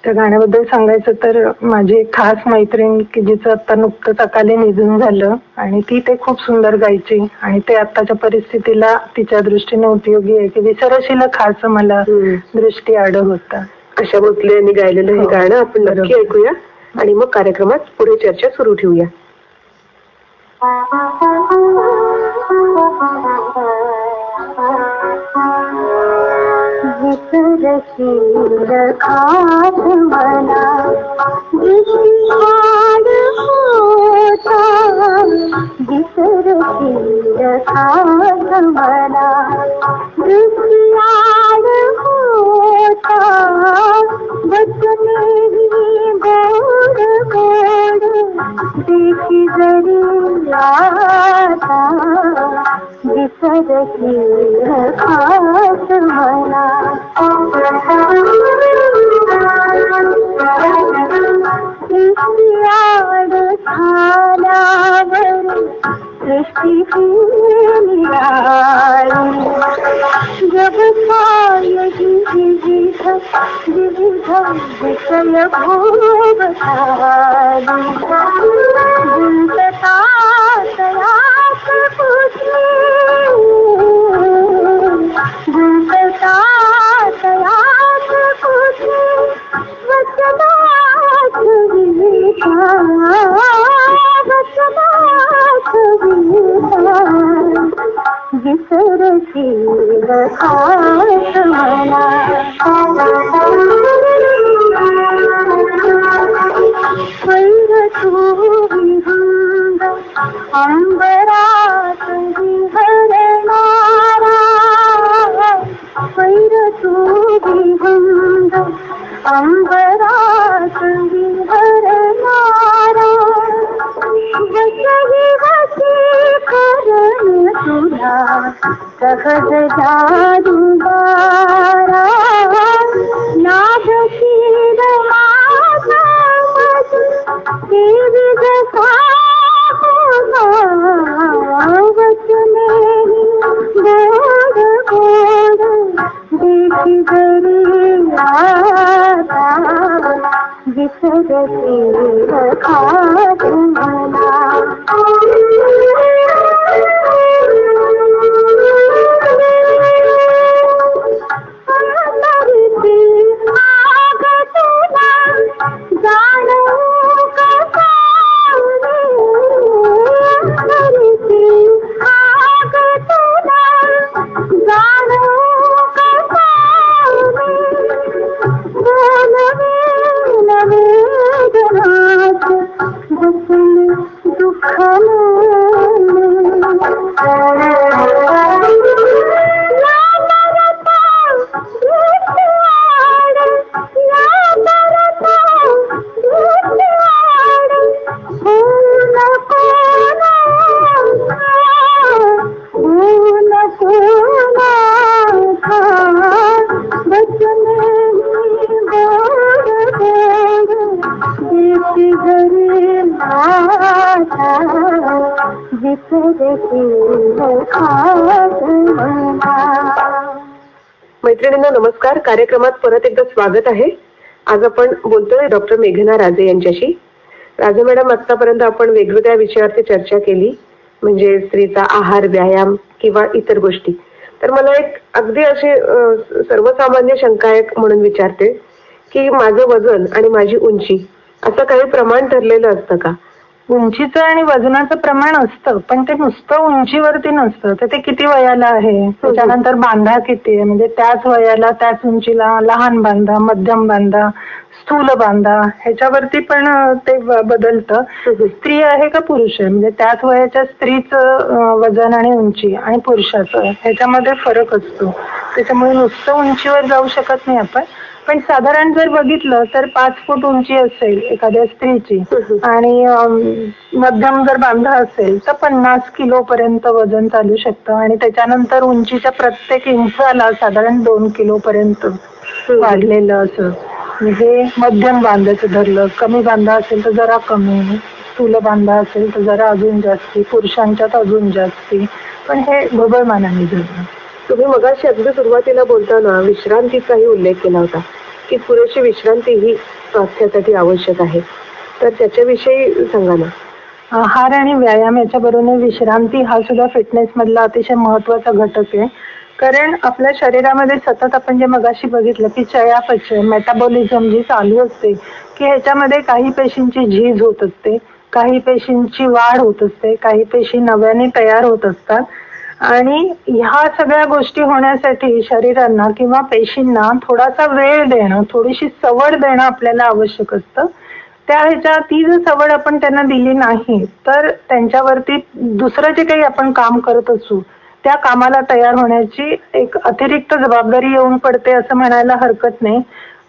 त्या गाण्याबद्दल सांगायचं तर माझी एक खास मैत्रीण की जिचं आता नुकतंच अकाली निधन झालं आणि ती ते खूप सुंदर गायची आणि ते आताच्या परिस्थितीला तिच्या दृष्टीने उपयोगी आहे की विसरशील खास मला दृष्टी आड होता. आशा भोसले यांनी गायलेलं हे गाणं आपण नक्की ऐकूया आणि मग कार्यक्रमात पुढे चर्चा सुरू ठेवूया. विसरशील खास मला दृष्टी आड होता, विसरशील खास मला दृष्टी आड होता, वचनेही गोड गोड देखी जरी आता, विसरशील खास मला. आड झाल्यावर सृष्टी निराळी, जग काय विविध विविध विषय भोग झाली, गुंतता तयात कुठे, गुंतता तयात कुठे, वचनात विविधा, वचनात विविधा, विसरशील खास मला. वैर तू विहून अंबरात विहरणारा वैर तू विहंग अंबरात विहरणारा वसही वशीकरण तुला सहज जादूगारा नाद शीर माझा देवी जसा वचने गोड गोड देखी जरी आता विसरते रखात मला मैत्रिणींना नमस्कार. कार्यक्रमात परत एकदा स्वागत आहे. आज आपण बोलतोय डॉक्टर मेघना राजे यांच्याशी. राजे मॅडम, आतापर्यंत आपण वेगवेगळ्या विषयावरती चर्चा केली, म्हणजे स्त्रीचा आहार, व्यायाम किंवा इतर गोष्टी. तर मला एक अगदी अशी सर्वसामान्य शंका एक म्हणून विचारते की माझं वजन आणि माझी उंची असं काही प्रमाण ठरलेलं असतं का? उंचीचं आणि वजनाचं प्रमाण असतं, पण ते नुसतं उंचीवरती नसतं. तर ते किती वयाला आहे, त्याच्यानंतर बांधा किती आहे, म्हणजे त्याच वयाला त्याच उंचीला लहान बांधा, मध्यम बांधा, स्थूल बांधा, ह्याच्यावरती पण ते बदलतं. स्त्री आहे का पुरुष आहे, म्हणजे त्याच वयाच्या स्त्रीचं वजन आणि उंची आणि पुरुषाचं ह्याच्यामध्ये फरक असतो. त्याच्यामुळे नुसतं उंचीवर जाऊ शकत नाही आपण. पण साधारण जर बघितलं तर 5 फूट उंची असेल एखाद्या स्त्रीची आणि मध्यम जर बांधा असेल तर 50 किलो पर्यंत वजन चालू शकतं. आणि त्याच्यानंतर उंचीच्या प्रत्येक इंचाला साधारण 2 किलो पर्यंत वाढलेलं असं. म्हणजे मध्यम बांधाचं धरलं. कमी बांधा असेल तर जरा कमी, स्थूल बांधा असेल तर जरा अजून जास्ती, पुरुषांच्यात अजून जास्ती, पण हे ढोबळमानाने धरलं. तुम्ही मगाशी अगदी सुरुवातीला बोलताना विश्रांतीचाही उल्लेख केला होता की पुरेशी विश्रांती ही स्वास्थ्यासाठी आवश्यक आहे. तर त्याच्याविषयी सांगा ना. आहार आणि व्यायाम याच्याबरोबर विश्रांती हा सुद्धा फिटनेस मधला अतिशय महत्वाचा घटक आहे. कारण आपल्या शरीरामध्ये सतत आपण जे मगाशी बघितलं की चयापचय, मेटाबॉलिझम जी चालू असते की ह्याच्यामध्ये काही पेशींची झीज होत असते, काही पेशींची वाढ होत असते, काही पेशी नव्याने तयार होत असतात. आणि ह्या सगळ्या गोष्टी होण्यासाठी शरीरांना किंवा पेशींना थोडासा वेळ देणं, थोडीशी सवड देणं आपल्याला आवश्यक असतं. ती जर सवड आपण त्यांना दिली नाही तर त्यांच्यावरती दुसरं जे काही आपण काम करत असू त्या कामाला तयार होण्याची एक अतिरिक्त जबाबदारी येऊन पडते असं म्हणायला हरकत नाही.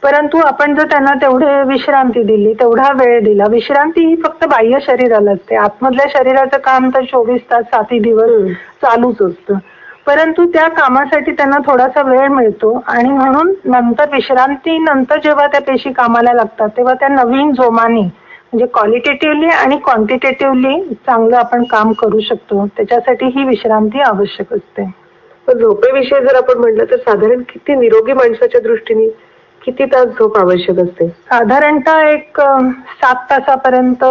परंतु आपण जर त्यांना तेवढे विश्रांती दिली, तेवढा वेळ दिला. विश्रांती ही फक्त बाह्य शरीराला असते, आतमधल्या शरीराचं काम तर 24 तास 7 दिवस चालूच असतं. परंतु त्या कामासाठी त्यांना थोडासा वेळ मिळतो आणि म्हणून नंतर विश्रांती नंतर जेव्हा त्या पेशी कामाला लागतात तेव्हा त्या नवीन जोमाने, म्हणजे क्वालिटेटिव्हली आणि क्वांटिटेटिव्हली चांगलं आपण काम करू शकतो. त्याच्यासाठी ही विश्रांती आवश्यक असते. झोपेविषयी जर आपण म्हटलं तर साधारण किती निरोगी माणसाच्या दृष्टीने किती तास झोप आवश्यक असते? साधारणतः एक 7 तासापर्यंत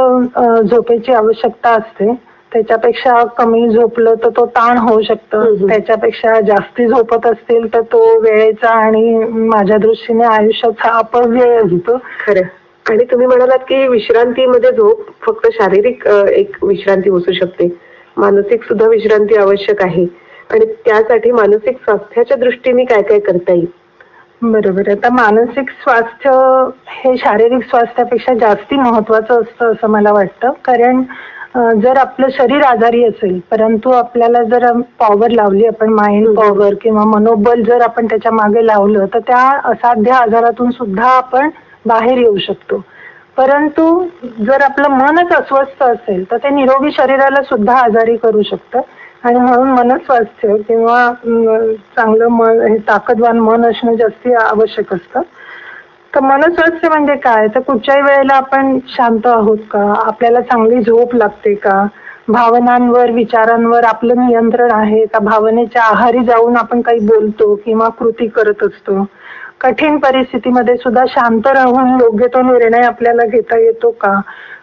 झोपेची आवश्यकता असते. त्याच्यापेक्षा कमी झोपलं तर तो ताण होऊ शकतं. त्याच्यापेक्षा जास्ती झोपत असतील तर तो वेळेचा आणि माझ्या दृष्टीने आयुष्याचा अपव्यय होतो. खरं. आणि तुम्ही म्हणालात की विश्रांतीमध्ये झोप फक्त शारीरिक एक विश्रांती असू शकते, मानसिक सुद्धा विश्रांती आवश्यक आहे. आणि त्यासाठी मानसिक स्वास्थ्याच्या दृष्टीने काय काय करता येईल? बरोबर. आता मानसिक स्वास्थ्य हे शारीरिक स्वास्थ्यापेक्षा जास्ती महत्वाचं असतं असं मला वाटतं. कारण जर आपलं शरीर आजारी असेल परंतु आपल्याला जर पॉवर लावली आपण माइंड पॉवर किंवा मनोबल जर आपण त्याच्या मागे लावलं तर त्या असाध्य आजारातून सुद्धा आपण बाहेर येऊ शकतो. परंतु जर आपलं मनच अस्वस्थ असेल तर ते निरोगी शरीराला सुद्धा आजारी करू शकतं. आणि म्हणून मनस्वास्थ्य किंवा चांगलं मन हे ताकदवान मन असणं जास्ती आवश्यक असतं. तर मनस्वास्थ्य म्हणजे काय तर कुठच्याही वेळेला आपण शांत आहोत का, आपल्याला चांगली झोप लागते का, भावनांवर विचारांवर आपलं नियंत्रण आहे का, भावनेच्या आहारी जाऊन आपण काही बोलतो किंवा कृती करत असतो, कठीण परिस्थितीमध्ये सुद्धा शांत राहून योग्य तो निर्णय आपल्याला घेता येतो का,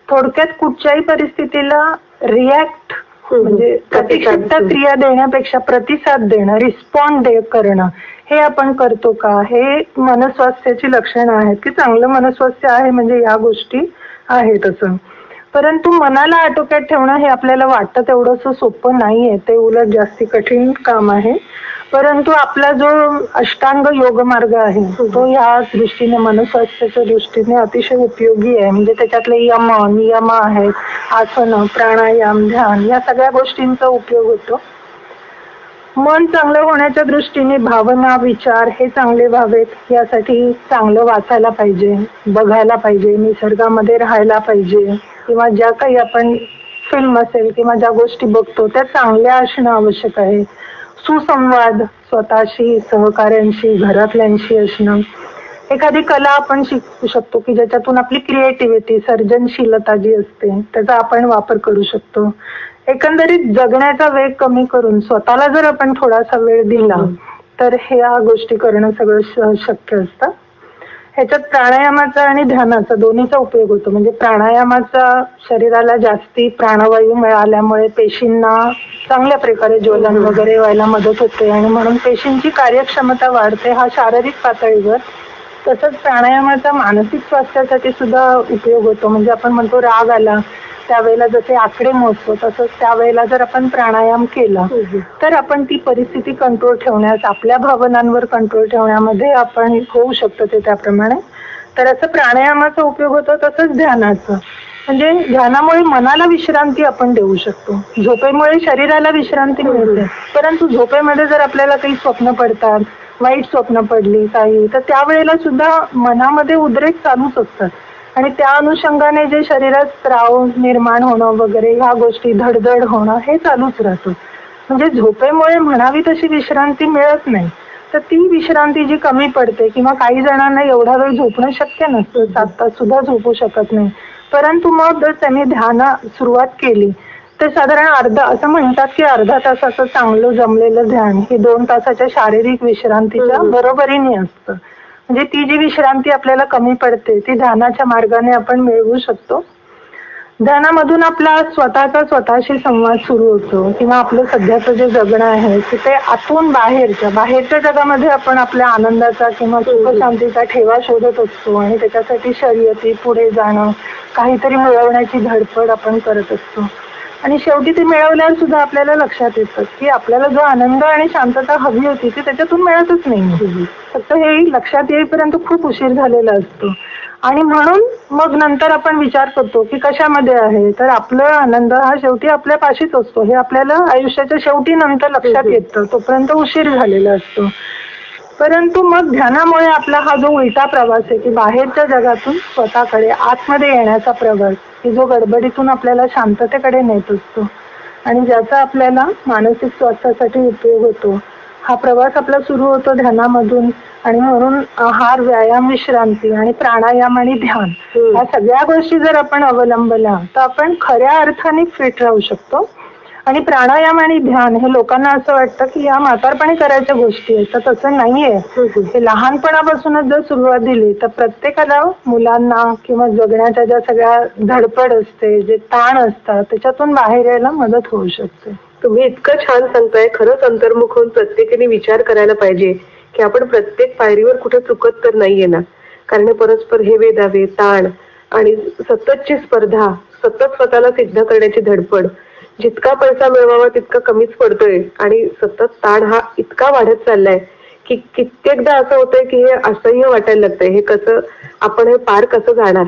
थोडक्यात कुठच्याही परिस्थितीला रिॲक्ट म्हणजे प्रतिक्षिप्त क्रिया देण्यापेक्षा प्रतिसाद देणं, रिस्पॉन्ड करणं हे आपण करतो का, हे मनस्वास्थ्याची लक्षणं आहेत की चांगलं मनस्वास्थ्य आहे म्हणजे या गोष्टी आहेत असं. परंतु मनाला आटोक्यात ठेवणं हे आपल्याला वाटतं तेवढंसं सोपं नाहीये, ते उलट जास्ती कठीण काम आहे. परंतु आपला जो अष्टांग योग मार्ग आहे तो या दृष्टीने मनस्वास्थ्याच्या दृष्टीने अतिशय उपयोगी आहे. म्हणजे त्याच्यातले यम नियम आहेत, आसन प्राणायाम ध्यान या सगळ्या गोष्टींचा उपयोग होतो. मन चांगलं होण्याच्या दृष्टीने भावना विचार हे चांगले व्हावेत यासाठी चांगलं वाचायला पाहिजे, बघायला पाहिजे, निसर्गामध्ये राहायला पाहिजे किंवा ज्या काही आपण फिल्म असेल किंवा ज्या गोष्टी बघतो त्या चांगल्या असणं आवश्यक आहे. सुसंवाद स्वतःशी, सहकाऱ्यांशी, घरातल्यांशी असणं. एखादी कला आपण शिकू शकतो की ज्याच्यातून आपली क्रिएटिव्हिटी सर्जनशीलता जी असते त्याचा आपण वापर करू शकतो. एकंदरीत जगण्याचा वेग कमी करून स्वतःला जर आपण थोडासा वेळ दिला तर ह्या गोष्टी करणं सगळं शक्य असतं. ह्याच्यात प्राणायामाचा आणि ध्यानाचा दोन्हीचा उपयोग होतो. म्हणजे प्राणायामाचा शरीराला जास्ती प्राणवायू मिळाल्यामुळे पेशींना चांगल्या प्रकारे ज्वलन वगैरे व्हायला मदत होते आणि म्हणून पेशींची कार्यक्षमता वाढते हा शारीरिक पातळीवर. तसंच प्राणायामाचा मानसिक स्वास्थ्यासाठी सुद्धा उपयोग होतो. म्हणजे आपण म्हणतो राग आला त्यावेळेला जसे आकडे मोजतो तसंच त्यावेळेला जर आपण प्राणायाम केला तर आपण ती परिस्थिती कंट्रोल ठेवण्यास, आपल्या भावनांवर कंट्रोल ठेवण्यामध्ये आपण होऊ शकतो ते त्याप्रमाणे. तर असं प्राणायामाचा उपयोग होतो. तसंच ध्यानाचं म्हणजे ध्यानामुळे मनाला विश्रांती आपण देऊ शकतो. झोपेमुळे शरीराला विश्रांती मिळते परंतु झोपेमध्ये जर आपल्याला काही स्वप्न पडतात, वाईट स्वप्न पडली काही तर त्यावेळेला सुद्धा मनामध्ये उद्रेक चालूच असतात आणि त्या अनुषंगाने जे शरीरात स्त्राव निर्माण होणं वगैरे ह्या गोष्टी धडधड होणं हे चालूच राहतं. म्हणजे झोपेमुळे म्हणावी तशी विश्रांती मिळत नाही. तर ती विश्रांती जी कमी पडते किंवा काही जणांना एवढा वेळ झोपणं शक्य नसतं, 7 तास सुद्धा झोपू शकत नाही. परंतु मग जर त्यांनी ध्याना सुरुवात केली तर साधारण असं म्हणतात की अर्धा तासाचं चांगलं जमलेलं ध्यान हे 2 तासाच्या शारीरिक विश्रांतीच्या बरोबरीने असतं. म्हणजे ती जी विश्रांती आपल्याला कमी पडते ती ध्यानाच्या मार्गाने आपण मिळवू शकतो. ध्यानामधून आपला स्वतःशी संवाद सुरू होतो किंवा आपलं सध्याचं जे जगणं आहे ते आतून बाहेरच्या जगामध्ये आपण आपल्या आनंदाचा किंवा सुखशांतीचा ठेवा शोधत असतो आणि त्याच्यासाठी शर्यती पुढे जाणं काहीतरी मिळवण्याची धडपड आपण करत असतो. आणि शेवटी ते मिळवल्यावर सुद्धा आपल्याला लक्षात येतं की आपल्याला जो आनंद आणि शांतता हवी होती ती त्याच्यातून मिळतच नाही. फक्त हे लक्षात येईपर्यंत खूप उशीर झालेला असतो आणि म्हणून मग नंतर आपण विचार करतो की कशामध्ये आहे तर आपला आनंद हा शेवटी आपल्या पाशीच असतो. हे आपल्याला आयुष्याच्या शेवटी नंतर लक्षात येतं, तोपर्यंत उशीर झालेला असतो. परंतु मग ध्यानामुळे आपला हा जो उलटा प्रवास आहे की बाहेरच्या जगातून स्वतःकडे आतमध्ये येण्याचा प्रवास की जो गडबडीतून आपल्याला शांततेकडे नेत असतो आणि ज्याचा आपल्याला मानसिक स्वास्थ्यासाठी उपयोग होतो, हा प्रवास आपला सुरू होतो ध्यानामधून. आणि म्हणून आहार, व्यायाम, विश्रांती आणि प्राणायाम आणि ध्यान या सगळ्या गोष्टी जर आपण अवलंबल्या तर आपण खऱ्या अर्थाने फिट राहू शकतो. आणि प्राणायाम आणि ध्यान हे लोकांना असं वाटतं की या म्हातारपणी करायच्या गोष्टी आहेत, तर तसं नाहीये. हे लहानपणापासूनच जर सुरुवात दिली तर प्रत्येकाला, मुलांना किंवा जगण्याच्या ज्या सगळ्या धडपड असते, जे ताण असतात त्याच्यातून बाहेर यायला मदत होऊ शकते. तुम्ही इतकं छान सांगताय. खरंच अंतर्मुख होऊन प्रत्येकाने विचार करायला पाहिजे की आपण प्रत्येक पायरीवर कुठे चुकत तर नाहीये ना. कारण परस्पर हे दावे, ताण आणि सततची स्पर्धा, सतत स्वतःला सिद्ध करण्याची धडपड, जितका पैसा मिळवावा तितका कमीच पडतोय आणि सतत ताण हा इतका वाढत चाललाय की कित्येकदा असं होतंय की हे असह्य वाटायला लागतंय. हे कसं आपण हे पार कसं जाणार,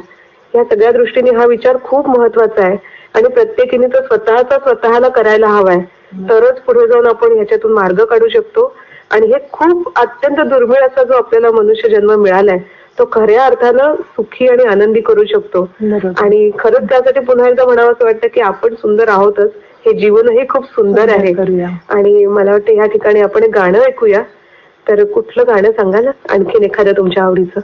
या सगळ्या दृष्टीने हा विचार खूप महत्वाचा आहे. आणि प्रत्येकीने तो स्वतःला करायला हवाय, तरच पुढे जाऊन आपण ह्याच्यातून मार्ग काढू शकतो. आणि हे खूप अत्यंत दुर्मिळ असा जो आपल्याला मनुष्य जन्म मिळालाय तो खऱ्या अर्थानं सुखी आणि आनंदी करू शकतो. आणि खरंच त्यासाठी पुन्हा एकदा म्हणावं असं वाटतं की आपण सुंदर आहोतच, हे जीवनही खूप सुंदर आहे. आणि मला वाटतं ह्या ठिकाणी आपण एक गाणं ऐकूया. तर कुठलं गाणं सांगाल आणखीन एखाद्या तुमच्या आवडीचं?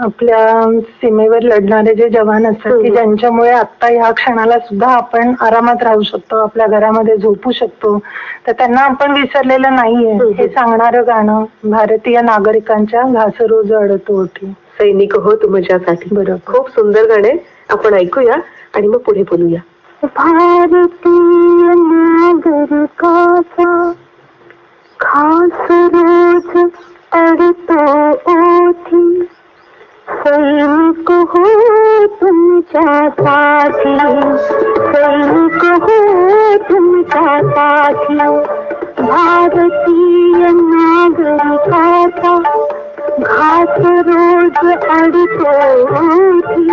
आपल्या सीमेवर लढणारे जे जवान असतात की ज्यांच्यामुळे आता ह्या क्षणाला सुद्धा आपण आरामात राहू शकतो, आपल्या घरामध्ये झोपू शकतो, तर त्यांना आपण विसरलेलं नाहीये हे सांगणारं गाणं भारतीय नागरिकांच्या घास रोज अडतो ओठी. सैनिक हो तुमच्यासाठी. बरोबर, खूप सुंदर गाणे आपण ऐकूया आणि मग पुढे बोलूया. भारतीय नागरिकाचा घास रोज अडतो ओठी, सैनिक हो तुमच्यासाठी, सैनिक हो तुमच्यासाठी. भारतीय नागरिकाचा घास रोज अडतो ओठी,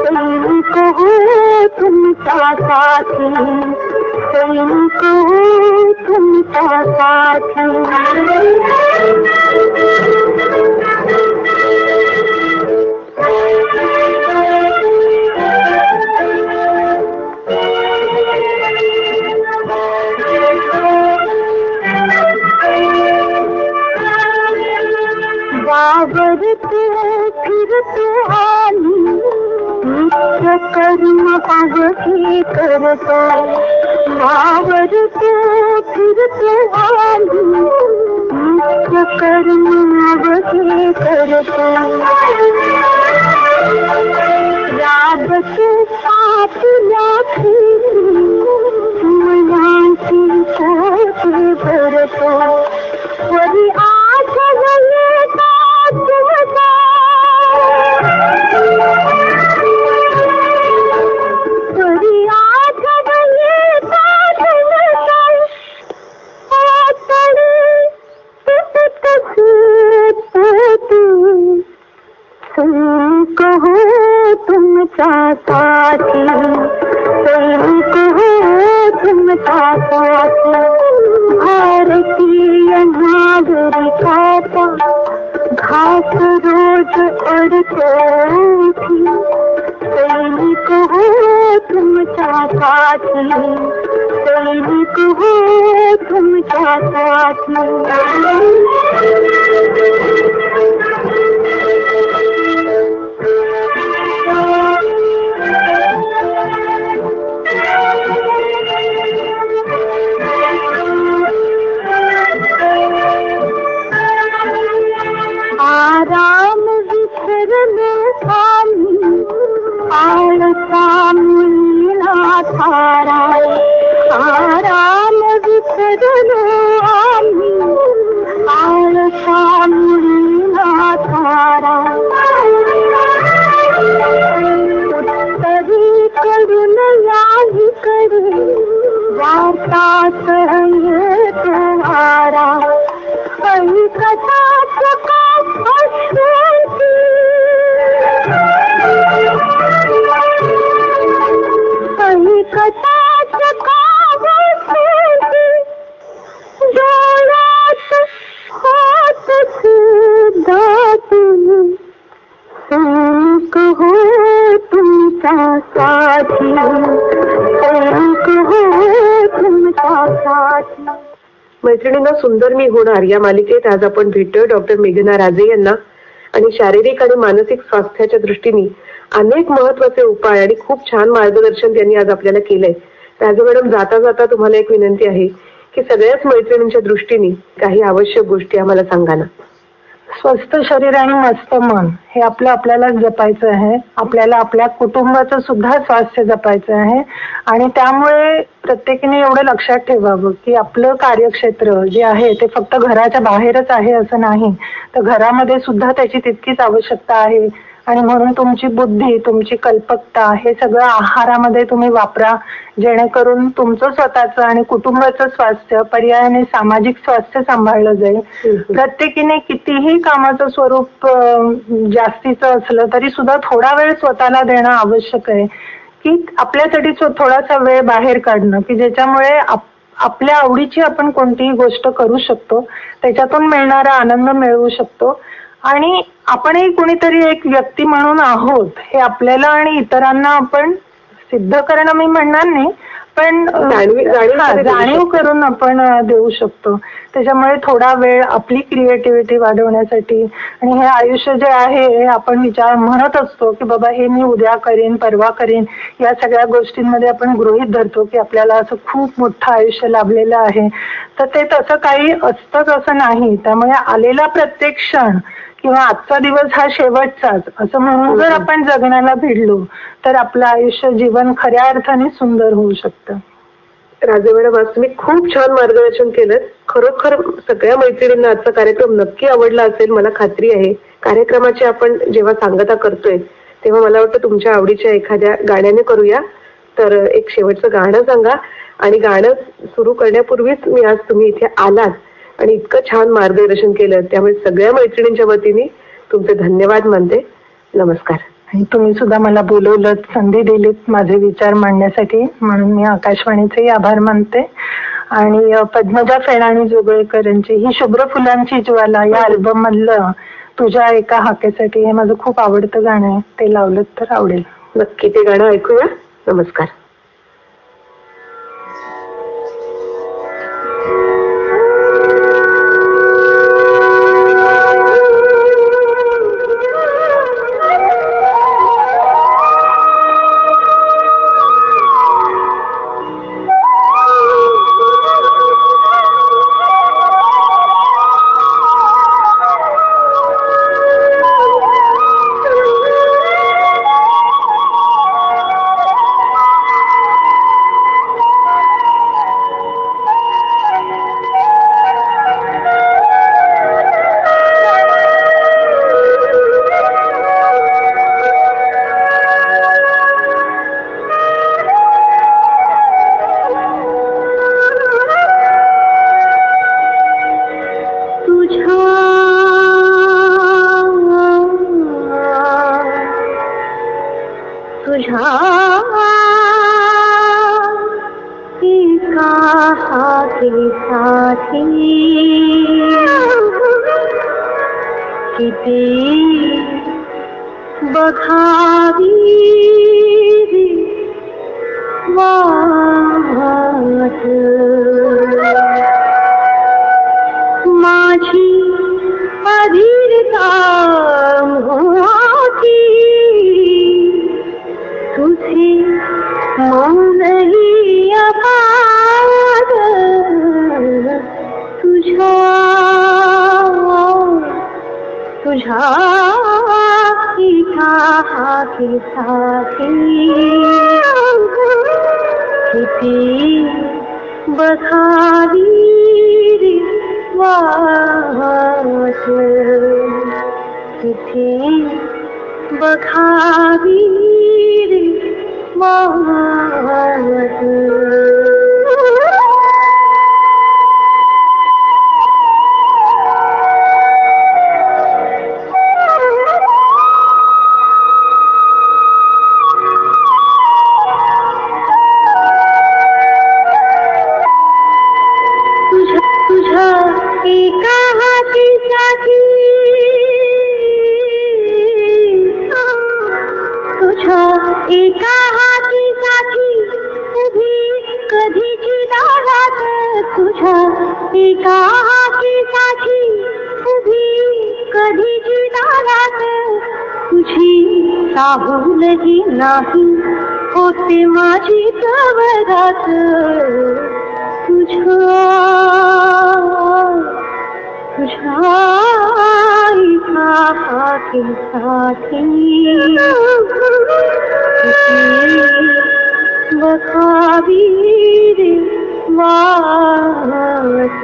सैनिक हो तुमच्यासाठी, सैनिक हो तुमच्यासाठी. वावरतो फिरतो आणि नित्य कर्म अवघे करतो, वावरतो फिरतो आणि नित्य कर्म अवघे करतो. राबतो आपल्या मनाची पोटे भरतो, वरी आठवले सैनिक हो तुमच्यासाठी, सैनिक हो तुमच्यासाठी. भारतीय नागरिकाचा घास रोज अडतो ओठी, सैनिक हो तुमच्यासाठी, सैनिक हो तुमच्यासाठी. आराम विसरलो आम्ही, आळसा मुलीला थारा, आराम विसरलो आम्ही, आळसा मुलीला थारा. उत्तरीकडून याहीकडे वार्तात येतो वारा, ऐकताच का अश्वांती, ऐकताच का अश्वांती. डोळ्यात हात दाटून सैनिक हो तुमच्यासाठी, सैनिक हो तुमच्यासाठी. मैत्रिणींना सुंदर मी होणार या मालिकेत आज आपण भेटतोय डॉक्टर मेघना राजे यांना. आणि शारीरिक आणि मानसिक स्वास्थ्याच्या दृष्टीने अनेक महत्वाचे उपाय आणि खूप छान मार्गदर्शन त्यांनी आज आपल्याला केलंय. राजे मॅडम, जाता जाता तुम्हाला एक विनंती आहे की सगळ्याच मैत्रिणींच्या दृष्टीने काही आवश्यक गोष्टी आम्हाला सांगा ना. स्वस्थ शरीर आणि मस्त मन हे आपल्याला जपायचं आहे. आपल्याला आपल्या कुटुंबाचं सुद्धा स्वास्थ्य जपायचं आहे. आणि त्यामुळे प्रत्येकाने एवढं लक्षात ठेवावं की आपलं कार्यक्षेत्र जे आहे ते फक्त घराच्या बाहेरच आहे असं नाही, तर घरामध्ये सुद्धा त्याची तितकीच आवश्यकता आहे. आणि म्हणून तुमची बुद्धी, तुमची कल्पकता हे सगळं आहारामध्ये तुम्ही वापरा, जेणेकरून तुमचं स्वतःचं आणि कुटुंबाचं स्वास्थ्य, पर्यायाने सामाजिक स्वास्थ्य सांभाळलं जाईल. प्रत्येकीने कितीही कामाचं स्वरूप जास्तीचं असलं तरी सुद्धा थोडा वेळ स्वतःला देणं आवश्यक आहे की आपल्यासाठी थोडासा वेळ बाहेर काढणं की ज्याच्यामुळे आपल्या आवडीची आपण कोणतीही गोष्ट करू शकतो, त्याच्यातून मिळणारा आनंद मिळवू शकतो आणि आपणही कुणीतरी एक व्यक्ती म्हणून आहोत हे आपल्याला आणि इतरांना आपण सिद्ध करणं मी म्हणणार नाही, पण जाणीव करून आपण देऊ शकतो. त्याच्यामुळे थोडा वेळ आपली क्रिएटिव्हिटी वाढवण्यासाठी आणि हे आयुष्य जे आहे हे आपण म्हणत असतो की बाबा हे मी उद्या करीन, परवा करीन, या सगळ्या गोष्टींमध्ये आपण गृहीत धरतो की आपल्याला असं खूप मोठं आयुष्य लाभलेलं आहे, तर ते तसं काही असतंच असं नाही. त्यामुळे आलेला प्रत्येक क्षण किंवा आजचा दिवस हा शेवटचाच असं म्हणून जर आपण जगण्याला भिडलो तर आपलं आयुष्य जीवन खऱ्या अर्थाने सुंदर होऊ शकतं. राजे मॅडम, आज तुम्ही खूप छान मार्गदर्शन केलं. खरोखर सगळ्या मैत्रिणींना आजचा कार्यक्रम नक्की आवडला असेल, मला खात्री आहे. कार्यक्रमाची आपण जेव्हा सांगता करतोय तेव्हा मला वाटतं तुमच्या आवडीच्या एखाद्या गाण्याने करूया. तर एक शेवटचं गाणं सांगा आणि गाणं सुरू करण्यापूर्वीच मी आज तुम्ही इथे आलात आणि इतकं छान मार्गदर्शन केलं, त्यामुळे सगळ्या मैत्रिणींच्या वतीने तुमचे धन्यवाद मानते. नमस्कार. आणि तुम्ही सुद्धा मला बोलवलं, संधी दिलीत माझे विचार मांडण्यासाठी, म्हणून मी आकाशवाणीचे आभार मानते. आणि पद्मजा फेणाणी जोगळेकरांची ही शुभ्र फुलांची ज्वाला या अल्बम मधलं तुझ्या एका हाकेसाठी हे माझं खूप आवडतं गाणं आहे, ते लावलं तर आवडेल. नक्की ते गाणं ऐकूया. नमस्कार. बखावी रे वाट